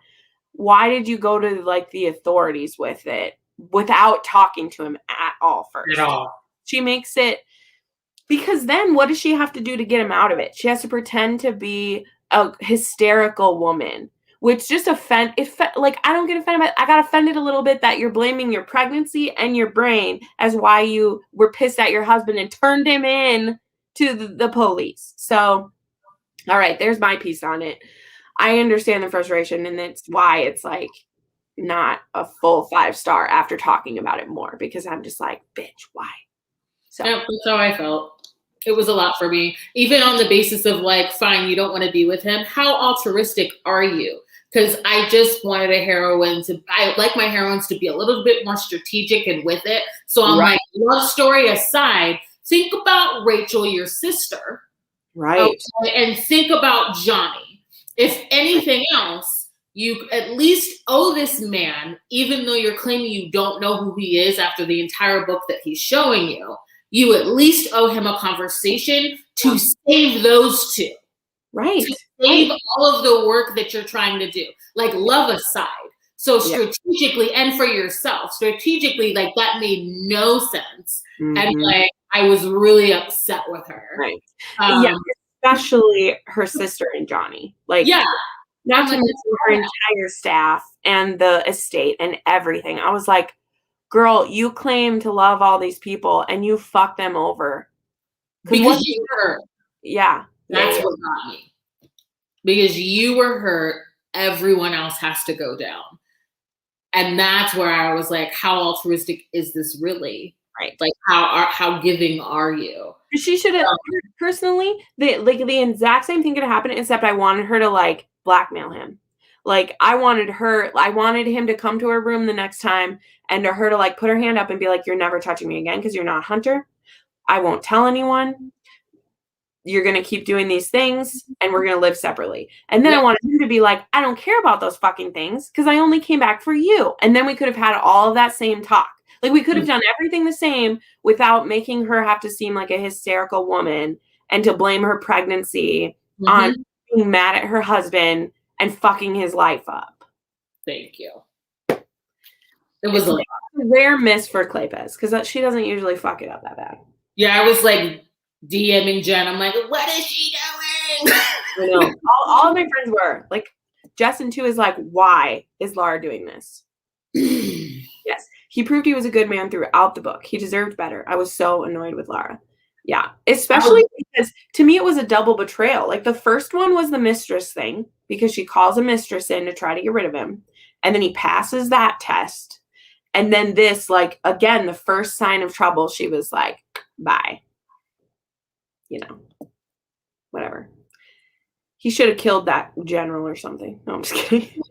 why did you go to like the authorities with it without talking to him at all first? At all. She makes it, because then what does she have to do to get him out of it? She has to pretend to be a hysterical woman, which just like, I don't get offended by it. I got offended a little bit that you're blaming your pregnancy and your brain as why you were pissed at your husband and turned him in to the police. So, all right, there's my piece on it. I understand the frustration, and that's why it's like not a full 5-star after talking about it more, because I'm just like, bitch, why? So yeah, that's how I felt. It was a lot for me. Even on the basis of like, fine, you don't want to be with him. How altruistic are you? Because I just wanted I like my heroines to be a little bit more strategic and with it. So I'm like, love story aside, think about Rachel, your sister. Right. Okay, and think about Johnny. If anything else, you at least owe this man, even though you're claiming you don't know who he is after the entire book that he's showing you at least owe him a conversation to save those two. Right. To save all of the work that you're trying to do. Like, love aside. So strategically, and for yourself, strategically, like, that made no sense. Mm-hmm. And like, I was really upset with her. Right. Especially her sister and Johnny. Like, not to mention her entire staff and the estate and everything. I was like, girl, you claim to love all these people and you fuck them over. Because you were hurt. Yeah. That's what got me. Because you were hurt, everyone else has to go down. And that's where I was like, how altruistic is this really? Right. Like, how giving are you? She should have, personally, the exact same thing could have happened, except I wanted her to like blackmail him. Like, I wanted him to come to her room the next time and to her to like put her hand up and be like, you're never touching me again because you're not Hunter. I won't tell anyone. You're going to keep doing these things and we're going to live separately. And then I wanted him to be like, I don't care about those fucking things because I only came back for you. And then we could have had all of that same talk. Like, we could have done everything the same without making her have to seem like a hysterical woman and to blame her pregnancy on being mad at her husband and fucking his life up. Thank you. It was a rare miss for Kleypas because she doesn't usually fuck it up that bad. Yeah, I was like DMing Jen. I'm like, what is she I know. All of my friends were. Like, Justin, too, is like, why is Lara doing this? Yes. He proved he was a good man throughout the book. He deserved better. I was so annoyed with Lara. Yeah. Especially because, to me, it was a double betrayal. Like, the first one was the mistress thing, because she calls a mistress in to try to get rid of him. And then he passes that test. And then this, like, again, the first sign of trouble, she was like, bye. You know, whatever. He should have killed that general or something. No, I'm just kidding.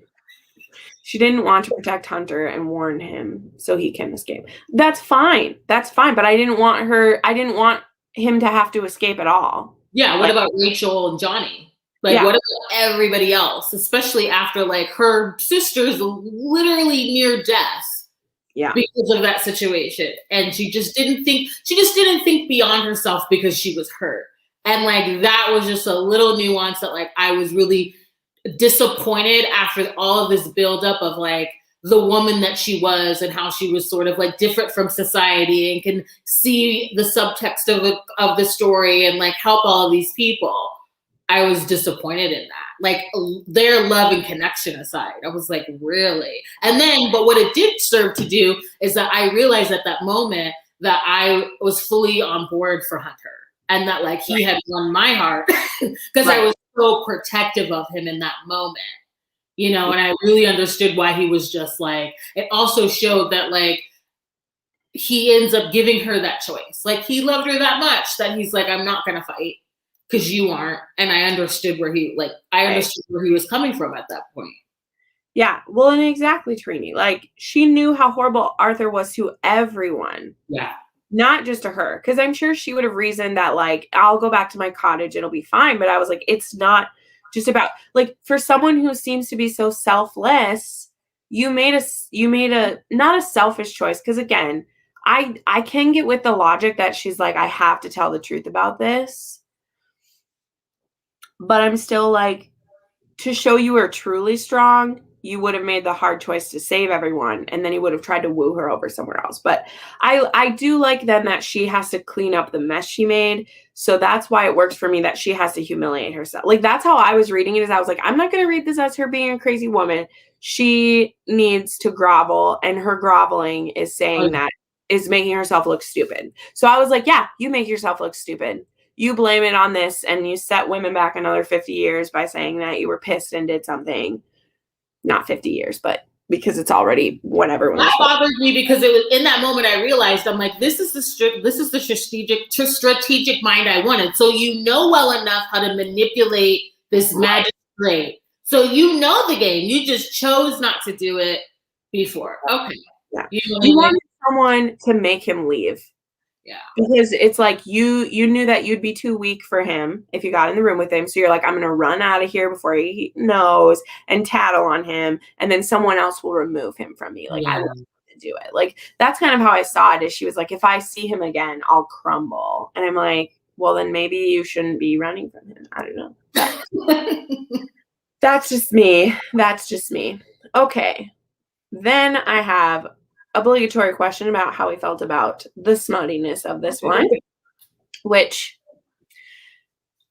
She didn't want to protect Hunter and warn him so he can escape. That's fine. That's fine. But I didn't want him to have to escape at all. Yeah. What about Rachel and Johnny? Like, what about everybody else? Especially after, like, her sister's literally near death. Yeah. Because of that situation. And she just didn't think beyond herself because she was hurt. And, like, that was just a little nuance that, like, I was really disappointed after all of this buildup of, like, the woman that she was and how she was sort of, like, different from society and can see the subtext of the story and, like, help all of these people. I was disappointed in that. Like, their love and connection aside, I was like, really? And then, but what it did serve to do is that I realized at that moment that I was fully on board for Hunter and that, like, he had won my heart because I was so protective of him in that moment, you know, and I really understood why he was just like, it also showed that, like, he ends up giving her that choice. Like, he loved her that much that he's like, I'm not going to fight because you aren't. And I understood where he was coming from at that point. Yeah. Well, and exactly, Trini. Like, she knew how horrible Arthur was to everyone. Yeah. Not just to her. Because I'm sure she would have reasoned that, like, I'll go back to my cottage. It'll be fine. But I was like, it's not just about, like, for someone who seems to be so selfless, you made a not a selfish choice. Because again, I can get with the logic that she's like, I have to tell the truth about this. But I'm still like, to show you are truly strong, you would have made the hard choice to save everyone, and then he would have tried to woo her over somewhere else. But I do like then that she has to clean up the mess she made. So that's why it works for me that she has to humiliate herself. Like, that's how I was reading it, is I was like, I'm not going to read this as her being a crazy woman. She needs to grovel, and her groveling is saying that is making herself look stupid. So I was like, yeah, you make yourself look stupid. You blame it on this, and you set women back another 50 years by saying that you were pissed and did something. Not 50 years, but because it's already whatever. That bothered me because it was in that moment I realized, I'm like, this is the strategic mind I wanted. So you know well enough how to manipulate this magistrate. So you know the game. You just chose not to do it before. Okay. Yeah. You wanted someone to make him leave. Yeah. Because it's like you knew that you'd be too weak for him if you got in the room with him. So you're like, I'm going to run out of here before he knows and tattle on him. And then someone else will remove him from me. Like, I want to do it. Like, that's kind of how I saw it, is she was like, if I see him again, I'll crumble. And I'm like, well, then maybe you shouldn't be running from him. I don't know. That's just me. That's just me. Okay. Then I have obligatory question about how he felt about the smuttiness of this one, which,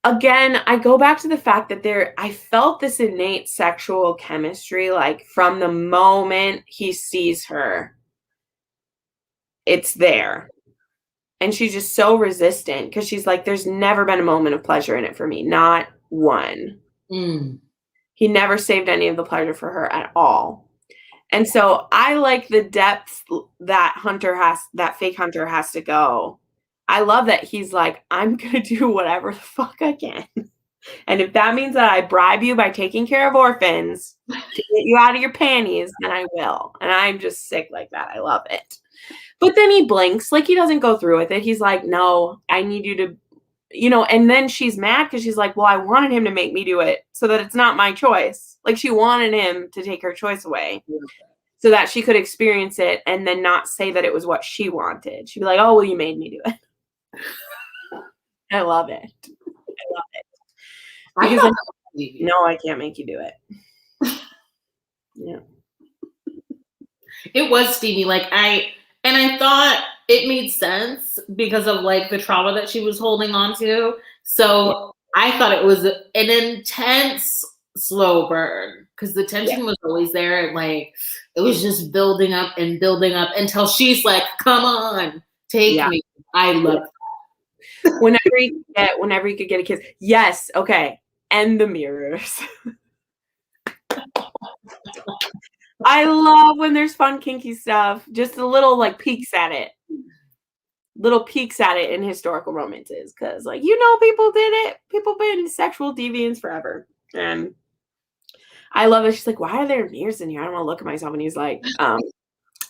again, I go back to the fact that I felt this innate sexual chemistry, like, from the moment he sees her, it's there. And she's just so resistant because she's like, there's never been a moment of pleasure in it for me. Not one. He never saved any of the pleasure for her at all. And so I like the depth that fake Hunter has to go. I love that he's like, I'm going to do whatever the fuck I can. And if that means that I bribe you by taking care of orphans to get you out of your panties, then I will. And I'm just sick like that. I love it. But then he blinks, like, he doesn't go through with it. He's like, no, I need you to, you know, and then she's mad because she's like, well, I wanted him to make me do it so that it's not my choice. Like, she wanted him to take her choice away so that she could experience it and then not say that it was what she wanted. She'd be like, oh, well, you made me do it. I love it. I love it. Because no, I can't make you do it. Yeah. It was steamy. Like, I thought it made sense because of, like, the trauma that she was holding on to. So I thought it was an intense slow burn because the tension Yeah. was always there. And like, it was just building up and building up until she's like, come on, take Yeah. me. I love Whenever you could get a kiss. Yes. Okay. And the mirrors. I love when there's fun, kinky stuff. Just a little like peeks at it. Little peeks at it in historical romances. Cause like, people did it. People been sexual deviants forever. And I love it. She's like, why are there mirrors in here? I don't want to look at myself. And he's like,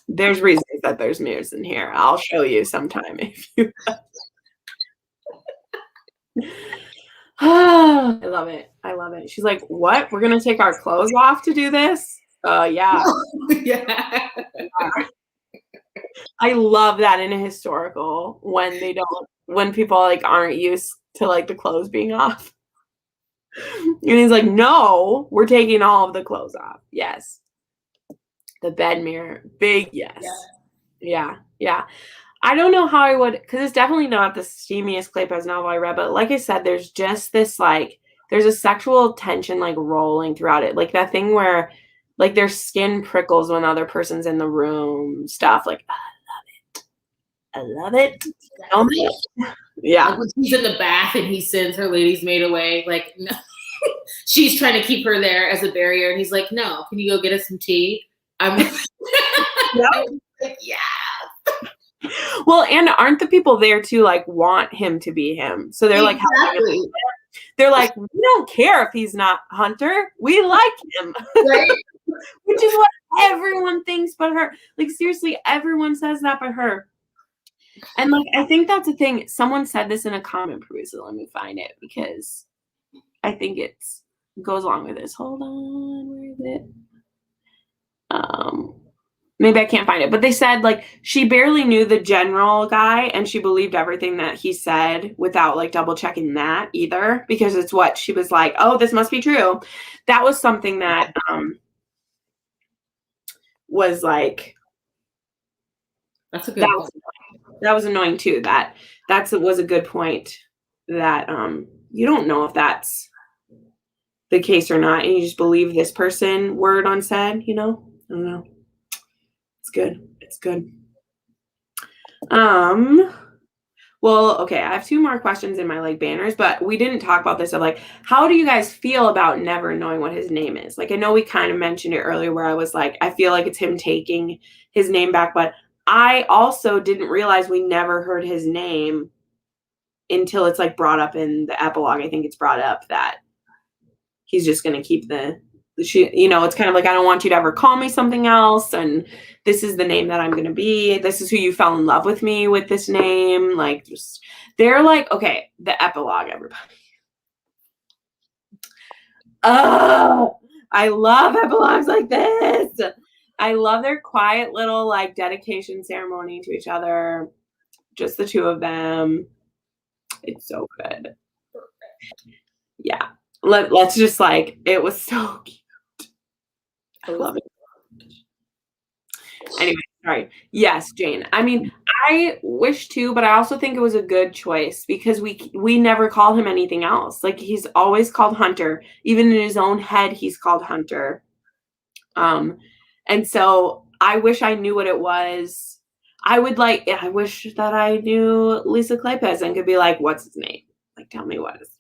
there's reasons that there's mirrors in here. I'll show you sometime if you I love it. I love it. She's like, what? We're gonna take our clothes off to do this? Yeah. yeah. I love that in a historical when people like aren't used to like the clothes being off. And he's like, no, we're taking all of the clothes off. Yes. The bed mirror. Big yes. Yeah. I don't know how I would, because it's definitely not the steamiest Kleypas novel I read, but like I said, there's just this like, there's a sexual tension like rolling throughout it. Like that thing where like their skin prickles when the other person's in the room, stuff like, I love it. Yeah. Like when she's in the bath and he sends her lady's maid away, like, no. She's trying to keep her there as a barrier. And he's like, no, can you go get us some tea? I'm like, yeah. Well, and aren't the people there to like want him to be him? So they're like, they're like, we don't care if he's not Hunter. We like him. Right? Which is what everyone thinks but her. Like, seriously, everyone says that but her. And like, I think that's a thing. Someone said this in a comment previously. Let me find it because I think it goes along with this. Hold on, where is it? Maybe I can't find it, but they said like she barely knew the general guy and she believed everything that he said without like double checking that either, because it's what she was like, oh, this must be true. That was something that was like, that's a good point. That was annoying too. That was a good point that you don't know if that's the case or not, and you just believe this person word unsaid, I don't know. It's good. Well, okay, I have two more questions in my like banners, but we didn't talk about this of like, how do you guys feel about never knowing what his name is? Like, I know we kind of mentioned it earlier where I was like, I feel like it's him taking his name back, but I also didn't realize we never heard his name until it's like brought up in the epilogue. I think it's brought up that he's just going to keep it's kind of like, I don't want you to ever call me something else. And this is the name that I'm going to be. This is who you fell in love with me with this name. Like, just, they're like, okay, the epilogue, everybody. Oh, I love epilogues like this. I love their quiet little like dedication ceremony to each other. Just the two of them. It's so good. Yeah. Let's just like, it was so cute. I love it. Anyway, sorry. Yes, Jane. I mean, I wish to, but I also think it was a good choice because we never called him anything else. Like he's always called Hunter. Even in his own head, he's called Hunter. And so I wish I knew what it was. I wish that I knew Lisa Kleypas and could be like, what's his name? Like, tell me what his name.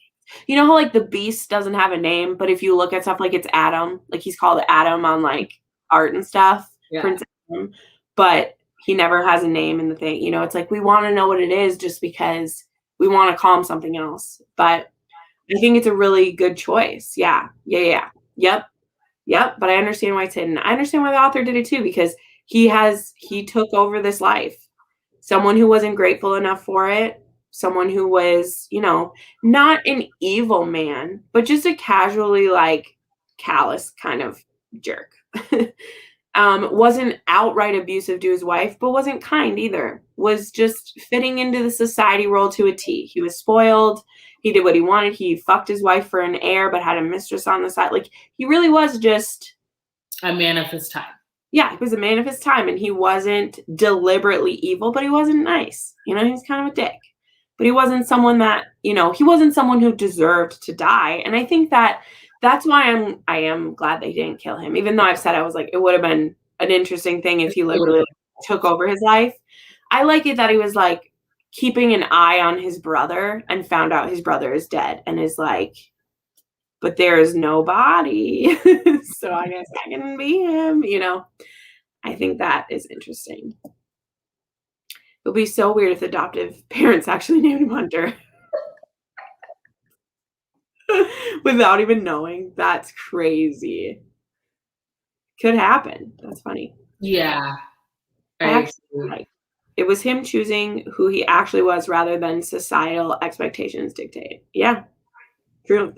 You know how like the Beast doesn't have a name, but if you look at stuff like it's Adam, like he's called Adam on like art and stuff, Prince Adam, but he never has a name in the thing. It's like we want to know what it is just because we want to call him something else. But I think it's a really good choice. Yeah. Yep. But I understand why it's hidden. I understand why the author did it too, because he took over this life. Someone who wasn't grateful enough for it. Someone who was, not an evil man, but just a casually like callous kind of jerk. Wasn't outright abusive to his wife, but wasn't kind either. Was just fitting into the society role to a T. He was spoiled. He did what he wanted. He fucked his wife for an heir, but had a mistress on the side. Like he really was just a man of his time. Yeah, he was a man of his time, and he wasn't deliberately evil, but he wasn't nice. He's kind of a dick. but he wasn't someone that, he wasn't someone who deserved to die. And I think that's why I am glad they didn't kill him, even though I've said I was like, it would have been an interesting thing if he literally took over his life. I like it that he was like keeping an eye on his brother and found out his brother is dead and is like, but there is no body. So I guess I can be him, I think that is interesting. It would be so weird if the adoptive parents actually named him Hunter. Without even knowing. That's crazy. Could happen. That's funny. Yeah. It was him choosing who he actually was rather than societal expectations dictate. Yeah. Truth.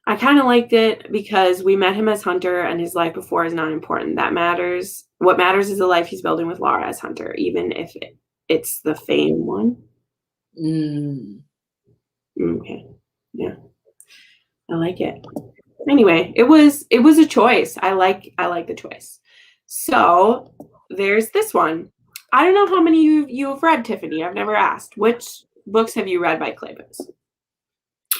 I kind of liked it because we met him as Hunter and his life before is not important. That matters. What matters is the life he's building with Laura as Hunter, even if it's the fame one. Okay. Yeah. I like it. Anyway, it was a choice. I like the choice. So there's this one. I don't know how many you've read, Tiffany. I've never asked. Which books have you read by Kleypas?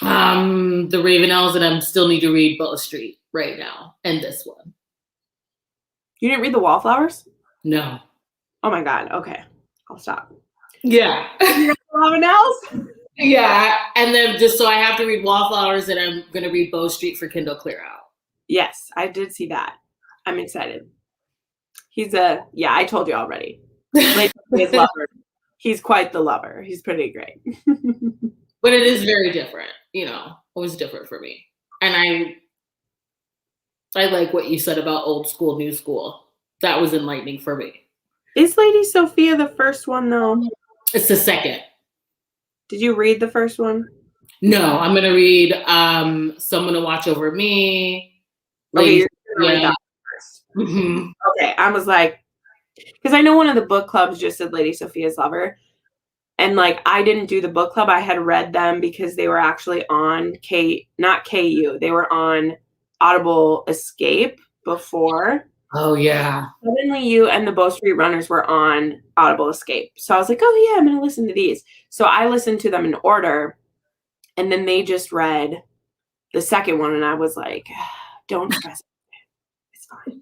The Ravenels, and I still need to read Bow Street right now, and this one. You didn't read The Wallflowers? No. Oh my God. Okay. I'll stop. Yeah. Ravenels? Yeah, and then just so I have to read Wallflowers, and I'm going to read Bow Street for Kindle Clear Out. Yes, I did see that. I'm excited. I told you already. Like, his lover. He's quite the lover. He's pretty great. But it is very different, It was different for me. And I like what you said about old school, new school. That was enlightening for me. Is Lady Sophia the first one, though? It's the second. Did you read the first one? No, I'm going to read Someone to Watch Over Me. Okay, you're going to read that first. Mm-hmm. Okay, I was like, because I know one of the book clubs just said Lady Sophia's Lover. And like, I didn't do the book club. I had read them because they were actually on not KU. They were on Audible Escape before. Oh, yeah. Suddenly You and the Bow Street Runners were on Audible Escape. So I was like, oh, yeah, I'm going to listen to these. So I listened to them in order. And then they just read the second one. And I was like, don't stress. It's fine.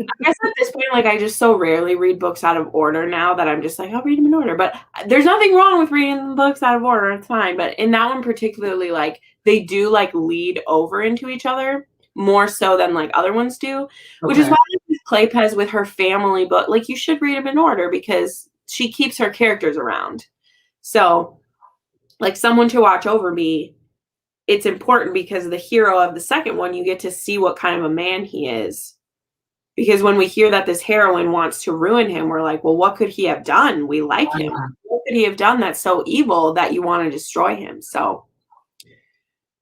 I guess at this point, like, I just so rarely read books out of order now that I'm just like, I'll read them in order. But there's nothing wrong with reading books out of order. It's fine. But in that one particularly, like, they do, like, lead over into each other more so than, like, other ones do. Okay. Which is why Kleypas with her family book, like, you should read them in order because she keeps her characters around. So, like, Someone to Watch Over Me, it's important because the hero of the second one, you get to see what kind of a man he is. Because when we hear that this heroine wants to ruin him, we're like, well, what could he have done? We like him. What could he have done that's so evil that you want to destroy him? So,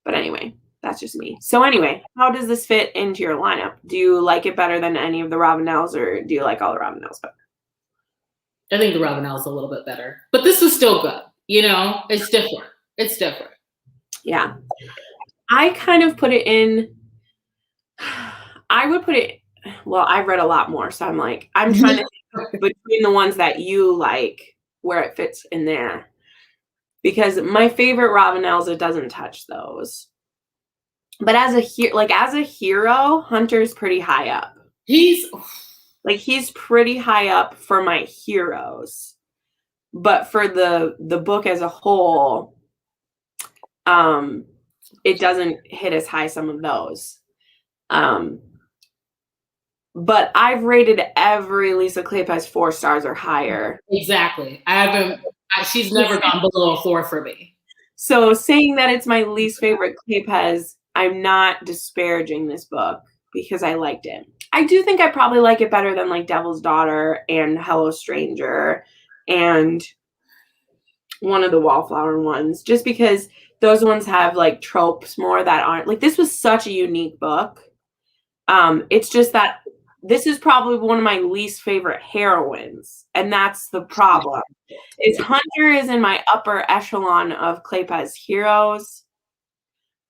but anyway, that's just me. So anyway, how does this fit into your lineup? Do you like it better than any of the Ravenels, or do you like all the Ravenels better? I think the Ravenels a little bit better. But this is still good. It's different. It's different. Yeah. I kind of put it in, I would put it, well, I've read a lot more, so I'm like, I'm trying to think between the ones that you like, where it fits in there. Because my favorite Ravenels, it doesn't touch those. But as a hero, Hunter's pretty high up. He's pretty high up for my heroes. But for the book as a whole, it doesn't hit as high some of those. But I've rated every Lisa Kleypas 4 stars or higher. Exactly. She's never gone below a 4 for me. So saying that it's my least favorite Kleypas, I'm not disparaging this book because I liked it. I do think I probably like it better than like Devil's Daughter and Hello Stranger and one of the Wallflower ones, just because those ones have like tropes more that aren't like, this was such a unique book. It's just that this is probably one of my least favorite heroines, and that's the problem. Is Hunter is in my upper echelon of Kleypas heroes,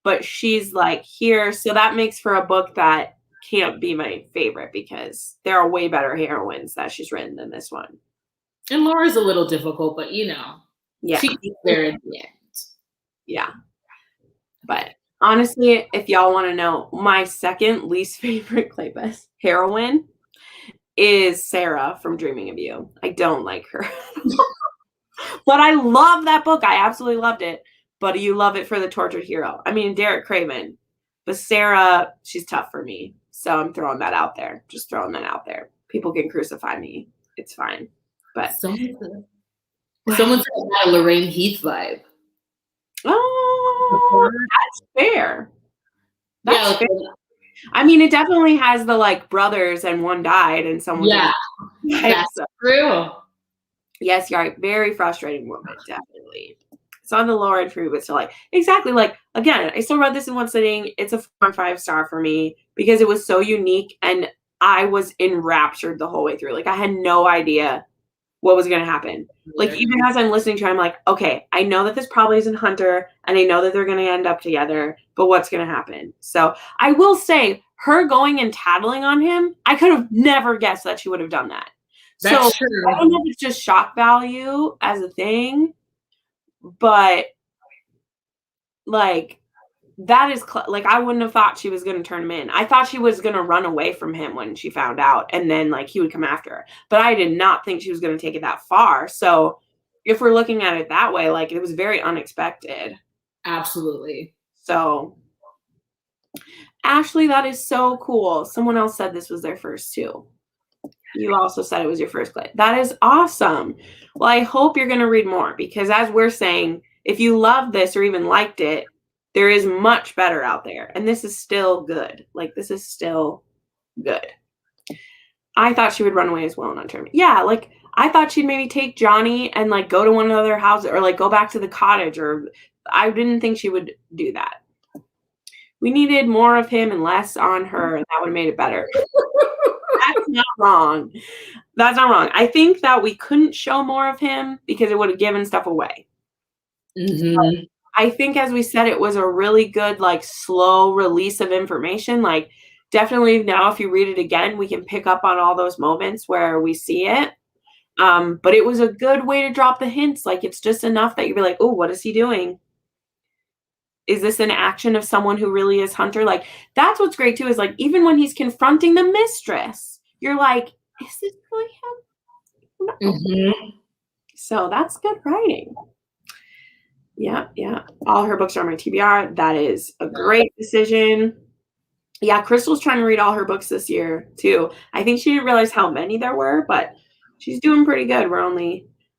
but she's like here, so that makes for a book that can't be my favorite because there are way better heroines that she's written than this one. And Laura's a little difficult, but you know, Yeah. she gets there in the end. Yeah. But honestly, if y'all want to know, my second least favorite Kleypas heroine is Sarah from Dreaming of You. I don't like her. But I love that book. I absolutely loved it. But you love it for the tortured hero. I mean, Derek Craven. But Sarah, she's tough for me. So I'm throwing that out there. Just throwing that out there. People can crucify me. It's fine. But Someone said I had a Lorraine Heath vibe. Oh, that's fair. That's Yeah, fair. I mean, it definitely has the like brothers and one died and someone. yeah, that's true. Yes, you're right. Very frustrating woman, definitely. It's on the lower end for me, but still like exactly like again, I still read this in one sitting. It's a 4.5 star for me because it was so unique and I was enraptured the whole way through. Like I had no idea what was gonna happen. Like even as I'm listening to it, I'm like, okay, I know that this probably isn't Hunter, and I know that they're gonna end up together, but what's gonna happen? So I will say her going and tattling on him, I could have never guessed that she would have done that. That's So true. I don't know if it's just shock value as a thing, but like that is like I wouldn't have thought she was going to turn him in. I thought she was going to run away from him when she found out and then like he would come after her. But I did not think she was going to take it that far. So if we're looking at it that way, like it was very unexpected. Absolutely. So Ashley, that is so cool. Someone else said this was their first too. You also said it was your first play. That is awesome. Well, I hope you're going to read more because as we're saying, if you love this or even liked it, there is much better out there. And this is still good. Like, this is still good. I thought she would run away as well in tournament. Yeah, like, I thought she'd maybe take Johnny and, like, go to one of their houses or, like, go back to the cottage. Or I didn't think she would do that. We needed more of him and less on her, and that would have made it better. That's not wrong. That's not wrong. I think that we couldn't show more of him because it would have given stuff away. Mm-hmm. I think, as we said, it was a really good, like, slow release of information. Like, definitely now, if you read it again, we can pick up on all those moments where we see it. But it was a good way to drop the hints. Like, it's just enough that you'd be like, oh, what is he doing? Is this an action of someone who really is Hunter? Like, that's what's great, too, is, like, even when he's confronting the mistress, you're like, is this really him? No. Mm-hmm. So that's good writing. Yeah, yeah. All her books are on my TBR. That is a great decision. Yeah, Crystal's trying to read all her books this year, too. I think she didn't realize how many there were, but she's doing pretty good.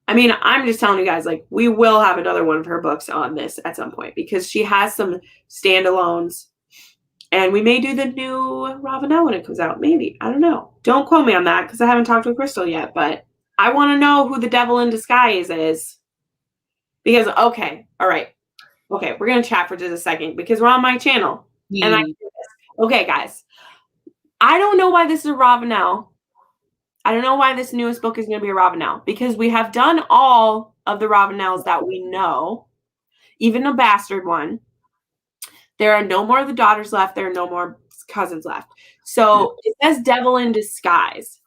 I'm just telling you guys, like, we will have another one of her books on this at some point because she has some standalones. And we may do the new Ravenel when it comes out. Maybe. I don't know. Don't quote me on that because I haven't talked with Crystal yet, but I want to know who the devil in disguise is. Because, okay, all right. Okay, we're going to chat for just a second because we're on my channel. And I do this. Okay, guys. I don't know why this is a Ravenel. I don't know why this newest book is going to be a Ravenel because we have done all of the Ravenels that we know, even a bastard one. There are no more of the daughters left. There are no more cousins left. So it says devil in disguise.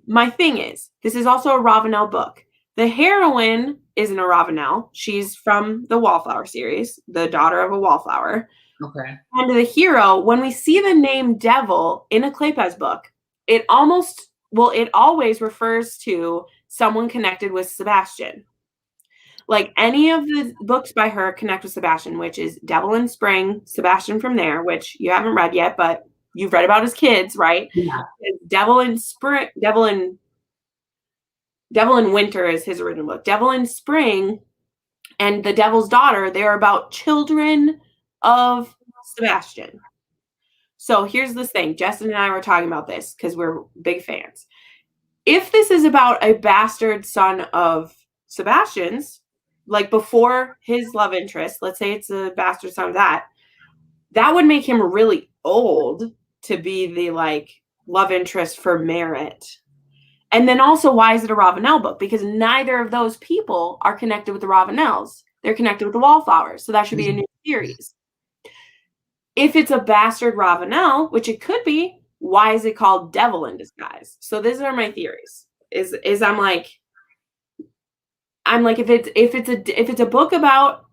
My thing is, this is also a Ravenel book. The heroine isn't a Ravenel. She's from the Wallflower series, the daughter of a Wallflower. Okay. And the hero, when we see the name devil in a Kleypas book, it always refers to someone connected with Sebastian. Like any of the books by her connect with Sebastian, which is Devil in Spring, Sebastian from There, which you haven't read yet, but you've read about his kids, right? Yeah. Devil in Winter is his original book. Devil in Spring and The Devil's Daughter, they're about children of Sebastian. So here's this thing. Justin and I were talking about this because we're big fans. If this is about a bastard son of Sebastian's, like before his love interest, let's say it's a bastard son of that would make him really old to be the like love interest for Merit. And then also, why is it a Ravenel book? Because neither of those people are connected with the Ravenels. They're connected with the Wallflowers. So that should be a new series. If it's a bastard Ravenel, which it could be, why is it called Devil in Disguise? So these are my theories. Is I'm like, I'm like, if it's a book about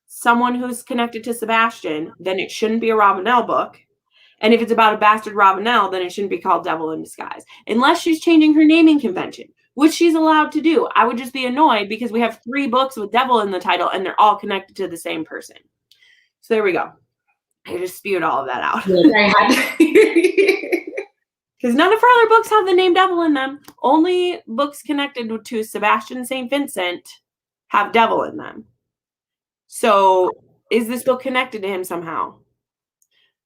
someone who's connected to Sebastian, then it shouldn't be a Ravenel book. And if it's about a bastard Ravenel, then it shouldn't be called Devil in Disguise. Unless she's changing her naming convention, which she's allowed to do. I would just be annoyed because we have 3 books with devil in the title and they're all connected to the same person. So there we go. I just spewed all of that out. Because none of her other books have the name devil in them. Only books connected to Sebastian St. Vincent have devil in them. So is this book connected to him somehow?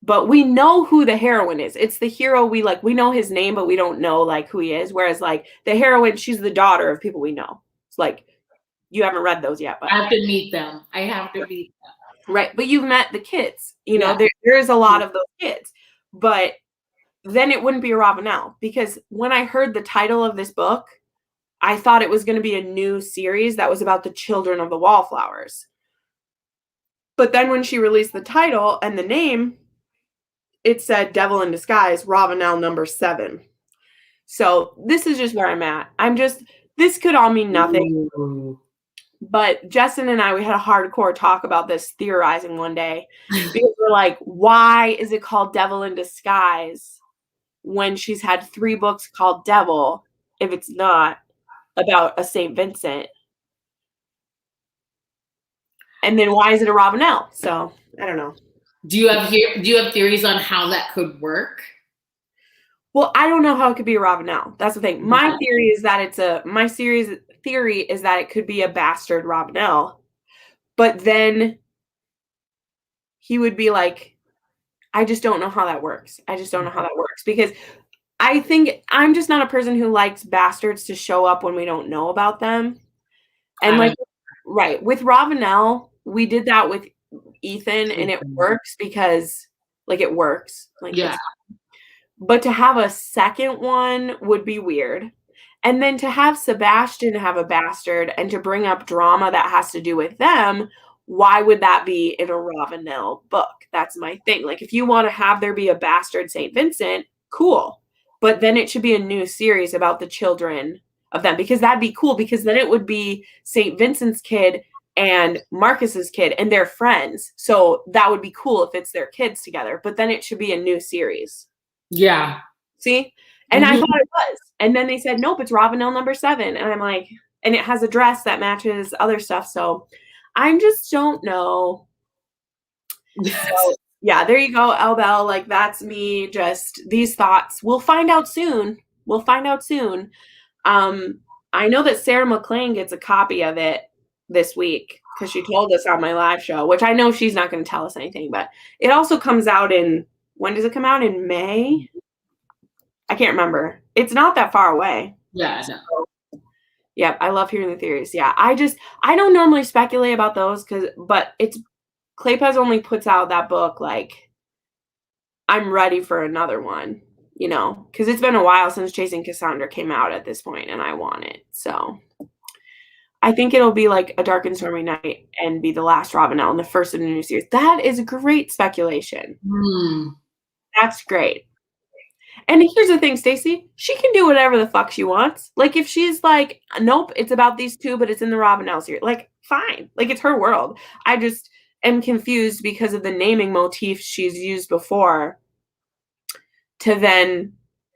But we know who the heroine is. It's the hero we like. We know his name, but we don't know like who he is. Whereas like the heroine, she's the daughter of people we know. It's like, you haven't read those yet, but I have to meet them. I have to meet them. Right. But you've met the kids, you know, there's a lot of those kids, but then it wouldn't be a Ravenel, because when I heard the title of this book, I thought it was going to be a new series that was about the children of the Wallflowers. But then when she released the title and the name, it said Devil in Disguise, Ravenel number 7. So this is just where I'm at. This could all mean nothing. Ooh. But Justin and I, we had a hardcore talk about this, theorizing one day, because we're like, why is it called Devil in Disguise when she's had 3 books called Devil if it's not about a St. Vincent? And then why is it a Ravenel? So I don't know. Do you have theories on how that could work? Well, I don't know how it could be a Ravenel. That's the thing. My theory is that theory is that it could be a bastard Ravenel, but then he would be like, I just don't know how that works. Because I think I'm just not a person who likes bastards to show up when we don't know about them. And right, with Ravenel, we did that with Ethan and it works because it works. But to have a second one would be weird. And then to have Sebastian have a bastard and to bring up drama that has to do with them, why would that be in a Ravenel book? That's my thing. Like, if you want to have there be a bastard St. Vincent, cool. But then it should be a new series about the children of them, because that'd be cool, because then it would be St. Vincent's kid and Marcus's kid and they're friends. So that would be cool if it's their kids together. But then it should be a new series. Yeah. See? And I thought it was. And then they said, nope, it's Ravenel number 7. And I'm like, and it has a dress that matches other stuff. So I just don't know. So, yeah, there you go, Elbel. Like, that's me, just these thoughts. We'll find out soon. I know that Sarah McLean gets a copy of it this week because she told us on my live show, which I know she's not going to tell us anything, but it also comes out when does it come out? In May? I can't remember. It's not that far away. Yeah. So, yeah, I love hearing the theories. Yeah, I don't normally speculate about those but Kleypas only puts out that book like I'm ready for another one, you know, because it's been a while since Chasing Cassandra came out at this point, and I want it. So I think it'll be like A Dark and Stormy Night and be the last Ravenel and the first of the new series. That is great speculation. That's great. And here's the thing, Stacey, she can do whatever the fuck she wants. Like, if she's like, nope, it's about these 2, but it's in the Ravenel series, like, fine. Like, it's her world. I just am confused because of the naming motif she's used before to then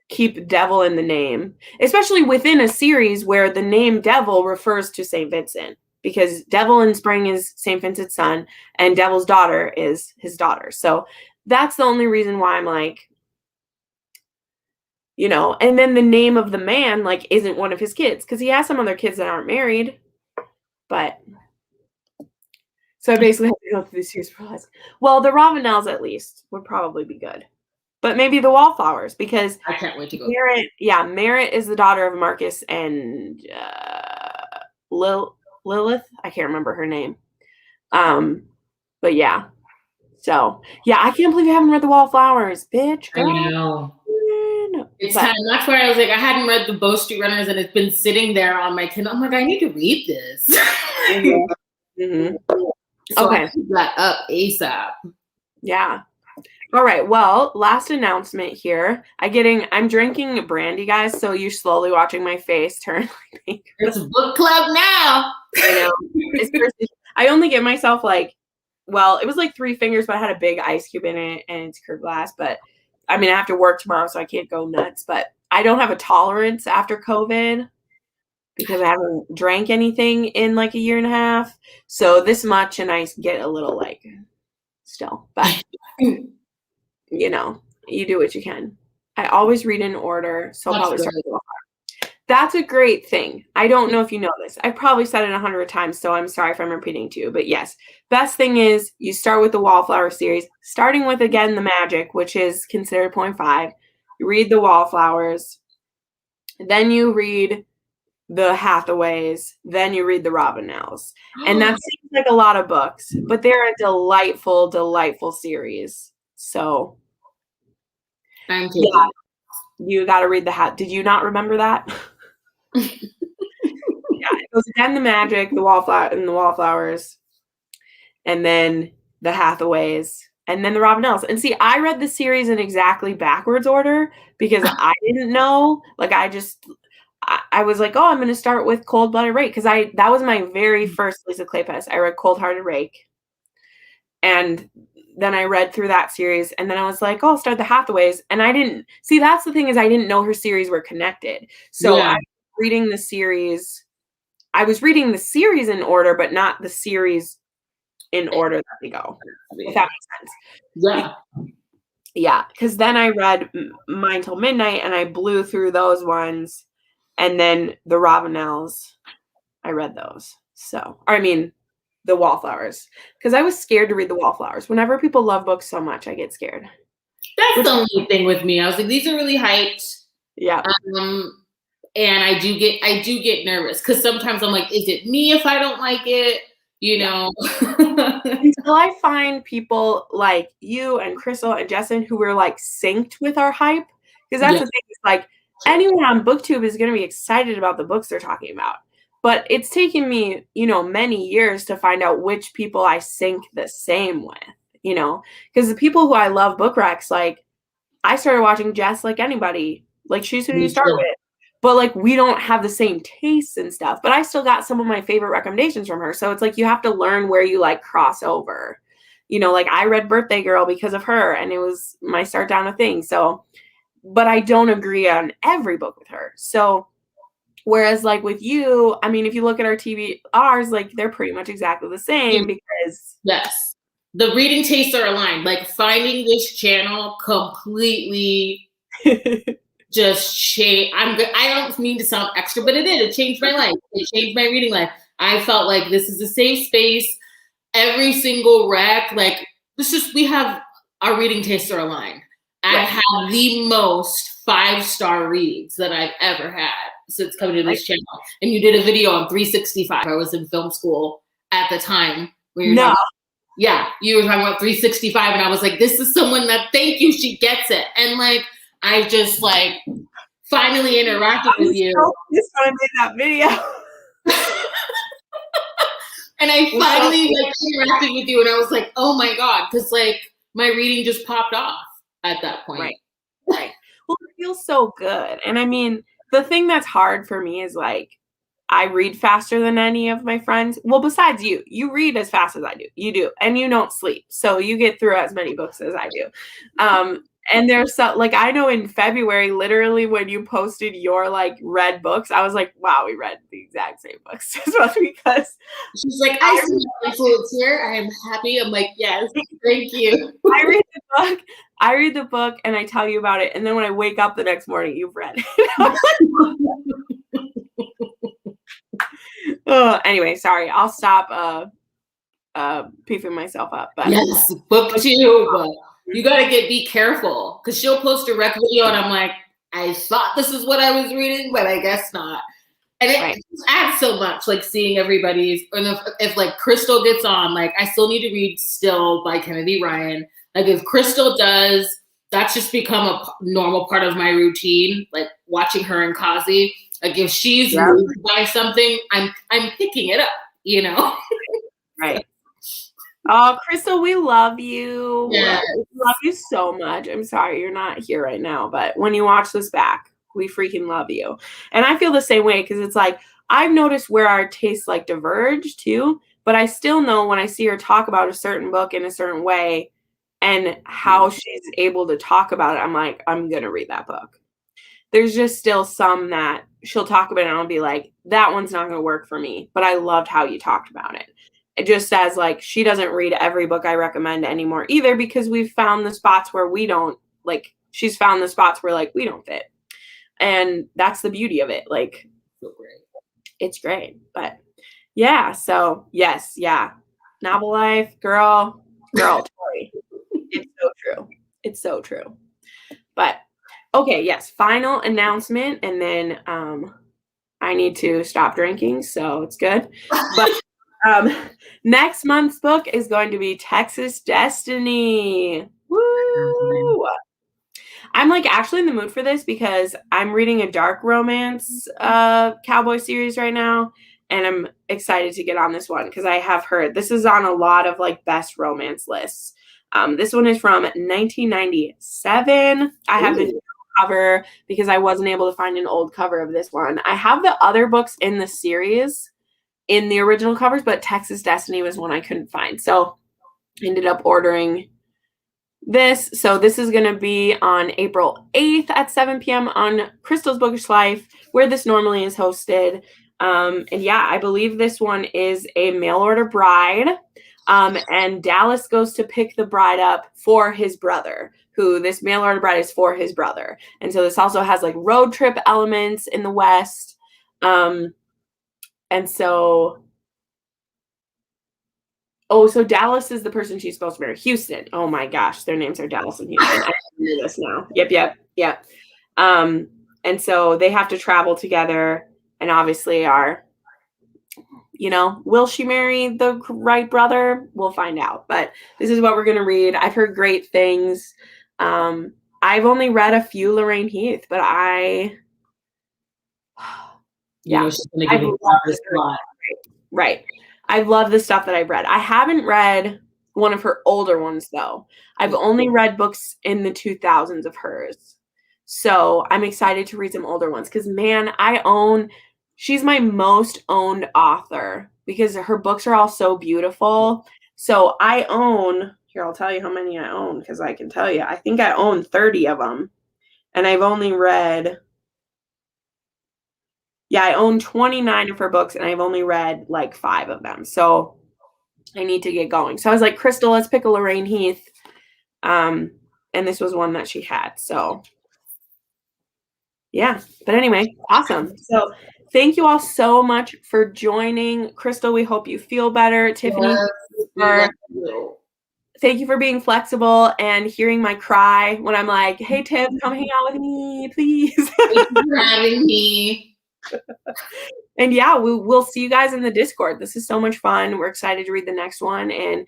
keep devil in the name, especially within a series where the name devil refers to St. Vincent, because Devil in Spring is St. Vincent's son and Devil's daughter is his daughter. So that's the only reason why I'm like, you know, and then the name of the man, like, isn't one of his kids, because he has some other kids that aren't married. But so I basically have to go through the series for realize, well, the Ravenels at least would probably be good. But maybe the Wallflowers, because I can't wait to go. Merritt is the daughter of Marcus and Lilith. I can't remember her name. But yeah. So yeah, I can't believe you haven't read the Wallflowers, bitch. Girl. I know. It's time. That's why I was like, I hadn't read the Bow Street Runners, and it's been sitting there on my Kindle. I'm like, I need to read this. So okay, I picked that up ASAP. Yeah. All right. Well, last announcement here. I'm drinking brandy, guys. So you're slowly watching my face turn like pink. It's a book club now. I know. I only give myself it was like 3 fingers, but I had a big ice cube in it and it's clear glass. But I mean, I have to work tomorrow, so I can't go nuts. But I don't have a tolerance after COVID because I haven't drank anything in like a year and a half. So this much, and I get a little still. But you know, you do what you can. I always read in order, so I'll probably start with Wallflower. That's a great thing. I don't know if you know this. I probably said it 100 times, so I'm sorry if I'm repeating to you. But yes, best thing is you start with the Wallflower series, starting with, again, the Magic, which is considered 0.5. You read the Wallflowers. Then you read the Hathaways. Then you read the Robinells. And that seems like a lot of books, but they're a delightful, delightful series. So, I'm taking you got to read the Hat. Did you not remember that? Yeah, it goes again the Magic, the Wallflowers, and then the Hathaways, and then the Robinells. And see, I read the series in exactly backwards order because I didn't know. I was like, oh, I'm going to start with Cold Blooded Rake because that was my very first Lisa Kleypas. I read Cold Hearted Rake, and then I read through that series, and then I was like, oh, I'll start the Hathaways. And I didn't see, that's the thing, is I didn't know her series were connected. So I was reading the series in order, but not the series in order that they go, if that makes sense. Yeah, because then I read Mine Till Midnight, and I blew through those ones, and then the Robinells, I read those. The Wallflowers, because I was scared to read the Wallflowers. Whenever people love books so much, I get scared. That's the only thing with me. I was like, these are really hyped. Yeah. And I do get nervous because sometimes I'm like, is it me if I don't like it? You know? Until I find people like you and Crystal and Jessen who were synced with our hype, because that's the thing. It's anyone on BookTube is going to be excited about the books they're talking about. But it's taken me, many years to find out which people I sync the same with, because the people who I love book recs, I started watching Jess like anybody, she's who you start with. But we don't have the same tastes and stuff. But I still got some of my favorite recommendations from her. So it's you have to learn where you cross over. I read Birthday Girl because of her, and it was my start down a thing. So, but I don't agree on every book with her. So, whereas with you, I mean, if you look at our TBRs, they're pretty much exactly the same because. Yes. The reading tastes are aligned. Finding this channel completely just changed. I don't mean to sound extra, but it did. It changed my life. It changed my reading life. I felt like this is a safe space. Every single rec, we have our reading tastes are aligned. I have the most 5-star reads that I've ever had since coming to this channel. And you did a video on 365. I was in film school at the time. You were talking about 365, and I was like, this is someone that, thank you, she gets it. And I just finally interacted with you. Just when I made that video. And I finally interacted with you, and I was like, oh my God, because my reading just popped off at that point. Right. Well, it feels so good. And I mean, the thing that's hard for me is I read faster than any of my friends. Well, besides you, you read as fast as I do. You do. And you don't sleep. So you get through as many books as I do. And there's I know in February, literally when you posted your read books, I was like, wow, we read the exact same books. Because she's like, I see my influence here. I am happy. I'm like, yes, thank you. I read the book and I tell you about it. And then when I wake up the next morning, you've read it. Anyway, sorry. I'll stop beefing myself up. But yes, BookTube. But you gotta be careful because she'll post a rec video and I'm like, I thought this is what I was reading, but I guess not. And it adds so much, seeing everybody's. And if Crystal gets on, I still need to read Still by Kennedy Ryan. If Crystal does, that's just become a normal part of my routine. Watching her and Kazi. If she's moved by something, I'm picking it up. Right. Oh, Crystal, we love you. Yes. We love you so much. I'm sorry you're not here right now, but when you watch this back, we freaking love you. And I feel the same way because it's like I've noticed where our tastes like diverge too, but I still know when I see her talk about a certain book in a certain way and how she's able to talk about it, I'm like, I'm gonna read that book. There's just still some that she'll talk about it and I'll be like, that one's not gonna work for me, but I loved how you talked about it. It just says like she doesn't read every book I recommend anymore either because we've found the spots where we don't like she's found the spots where like we don't fit. And that's the beauty of it. Like So great. it's great. But yeah, so yes, yeah. Novel life, girl, Tori. It's so true. It's so true. But okay, yes, final announcement, and then I need to stop drinking, so it's good. But next month's book is going to be Texas Destiny. Woo! I'm like actually in the mood for this because I'm reading a dark romance cowboy series right now, and I'm excited to get on this one because I have heard this is on a lot of like best romance lists. This one is from 1997. I have the new cover because I wasn't able to find an old cover of this one. I have the other books in the series in the original covers, but Texas Destiny was one I couldn't find. So I ended up ordering this. So this is going to be on April 8th at 7 p.m. on Crystal's Bookish Life, where this normally is hosted. And yeah, I believe this one is a mail order bride. And Dallas goes to pick the bride up for his brother, who this mail order bride is for his brother. And so this also has like road trip elements in the West. And so, so Dallas is the person she's supposed to marry. Houston. Oh my gosh, their names are Dallas and Houston. I knew this now. Yep. And so they have to travel together, and obviously are, will she marry the right brother? We'll find out. But this is what we're gonna read. I've heard great things. I've only read a few Lorraine Heath, but She's gonna give you this plot. Right. I love the stuff that I've read. I haven't read one of her older ones, though. I've only read books in the 2000s of hers. So I'm excited to read some older ones because, man, she's my most owned author because her books are all so beautiful. So here, I'll tell you how many I own because I can tell you. I think I own 30 of them. And I've only read... Yeah, I own 29 of her books, and I've only read like 5 of them. So I need to get going. So I was like, Crystal, let's pick a Lorraine Heath. And this was one that she had. So yeah. But anyway, awesome. So thank you all so much for joining. Crystal, we hope you feel better. Tiffany, thank you for being flexible and hearing my cry when I'm like, hey, Tiff, come hang out with me, please. Thank you for having me. And yeah, we'll see you guys in the Discord. This is so much fun. We're excited to read the next one. And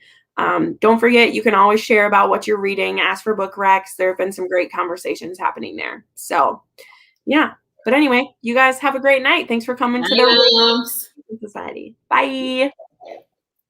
don't forget, you can always share about what you're reading. Ask for book recs. There have been some great conversations happening there. So yeah. But anyway, you guys have a great night. Thanks for coming to the Society. Bye.